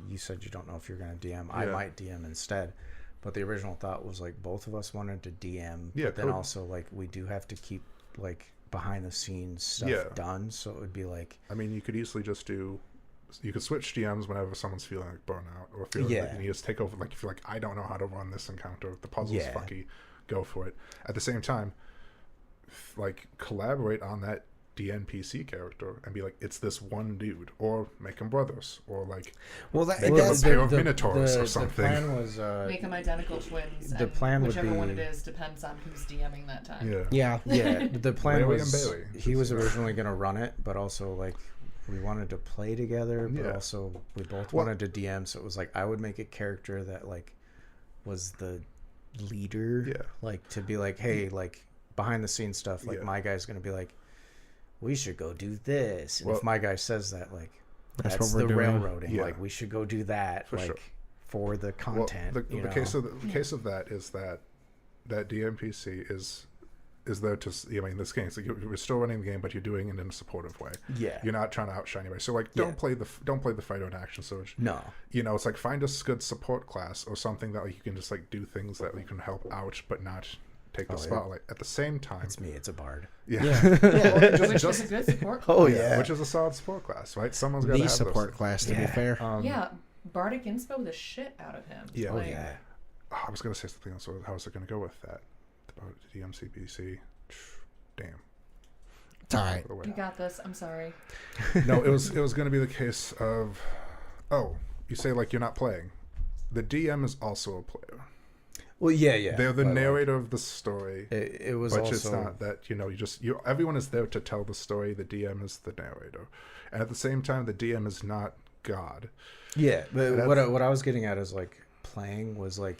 You said you don't know if you're going to DM. I Yeah. might DM instead, but the original thought was like both of us wanted to DM, Yeah, but then totally. also like we do have to keep like behind the scenes stuff Yeah. done. So it would be like, I mean, you could easily just you could switch DMs whenever someone's feeling like burnout, or feeling like you need to take over. Like, if you're like, I don't know how to run this encounter, the puzzle's fucky, go for it. At the same time, like, collaborate on that DNPC character and be like, it's this one dude, or make them brothers, or like, Well, Make them a pair of minotaurs or something. The plan was Make them identical twins. the and plan would whichever one be- it is depends on who's DMing that time. Yeah. yeah. The plan Bailey was and Bailey. he was originally going to run it, but also like we wanted to play together, but Yeah. also we both Well- wanted to DM. So it was like I would make a character that like was the leader, Yeah. like to be like, hey, like behind the scenes stuff. Like Yeah. my guy's going to be like, we should go do this. And Well- if my guy says that, like That's that's what the we're doing. railroading. Yeah. Like we should go do that. For like sure. for the content. Well, you the know? case of that is that DNPC is there to, I mean, in this case, like, you're still running the game, but you're doing it in a supportive way. Yeah. You're not trying to outshine anybody. So like, don't play the fighter in action surge. No. It's like, find a good support class or something that like you can just like do things that you can help out, but not take the Oh, yeah. spotlight. At the same time, It's me. It's a bard. yeah, Which is a good support. Oh, class. yeah. which is a solid support class, right? Someone's got to The have support those. class, to be Yeah. fair. Yeah, Bardic Inspo the shit out of him. Yeah. Oh Like, yeah. Oh, I was gonna say something else. How was I gonna go with that? About DMCBC. Damn. It's all right. You got this. I'm sorry. No, it was gonna be the case of, you say like you're not playing. The DM is also a player. Well, yeah. They're the but, like, narrator of the story. it was But also it's not that, everyone is there to tell the story. The DM is the narrator. And at the same time, the DM is not God. yeah. But That's- what I was getting at is like playing was like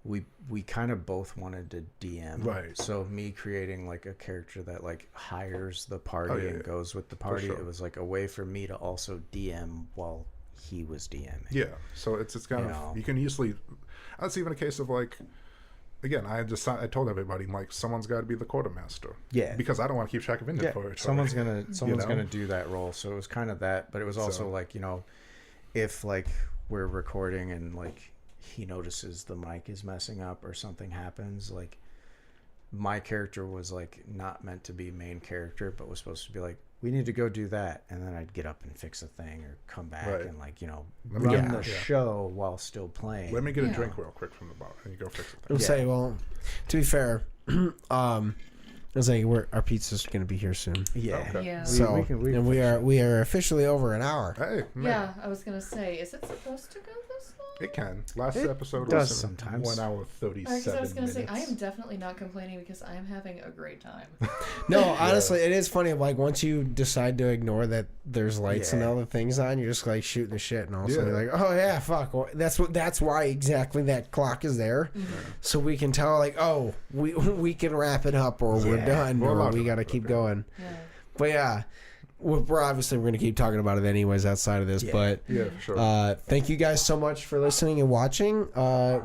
we kind of both wanted to DM. Right. So me creating like a character that like hires the party Oh, yeah, and yeah. goes with the party. sure. It was like a way for me to also DM while he was DMing. Yeah. So it's kind You of, know. you can easily, that's even a case of like, again, I told everybody, like, someone's got to be the quartermaster. Yeah. Because I don't want to keep track of Yeah, inventory. someone's gonna know? gonna do that role. So it was kind of that, but it was also So- like, if like we're recording and like he notices the mic is messing up or something happens, like my character was like not meant to be main character, but was supposed to be like we need to go do that, and then I'd get up and fix a thing or come back Right. and like Let me run get- the show while still playing. Let me get a Yeah. drink real quick from the bar, and you go fix it. I'll Then. say, well, to be fair, I was like, our pizza's gonna be here soon. Yeah. Okay. Yeah. So we can and we are officially over an hour. Hey, man, Yeah, I was gonna say, is it supposed to go this long? it can. Last It episode does was sometimes. 1 hour 37 Because I was gonna minutes. say, I am definitely not complaining because I am having a great time. No, honestly, it is funny. Like once you decide to ignore that there's lights and Yeah. other things on, you're just like shooting the shit, and all of a sudden Yeah. you're like, oh yeah, fuck. Well, that's why exactly that clock is there, so we can tell like, oh, we can wrap it up, or we're Yeah. done, We're or allowed we to got to wrap it keep up, going. Yeah. But yeah, we're obviously we're gonna keep talking about it anyways outside of this. Yeah. But Yeah, for sure. thank you guys so much for listening and watching.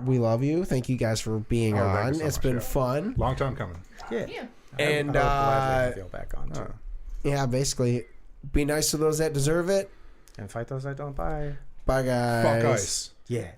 We love you. Thank you guys for being Oh, thank on. you so It's much, been yeah. fun. Long time coming. Yeah. Yeah. And, I would gladly feel back on too. Yeah, basically, be nice to those that deserve it. And fight those that don't buy. Bye, guys. Fuck ice. Yeah.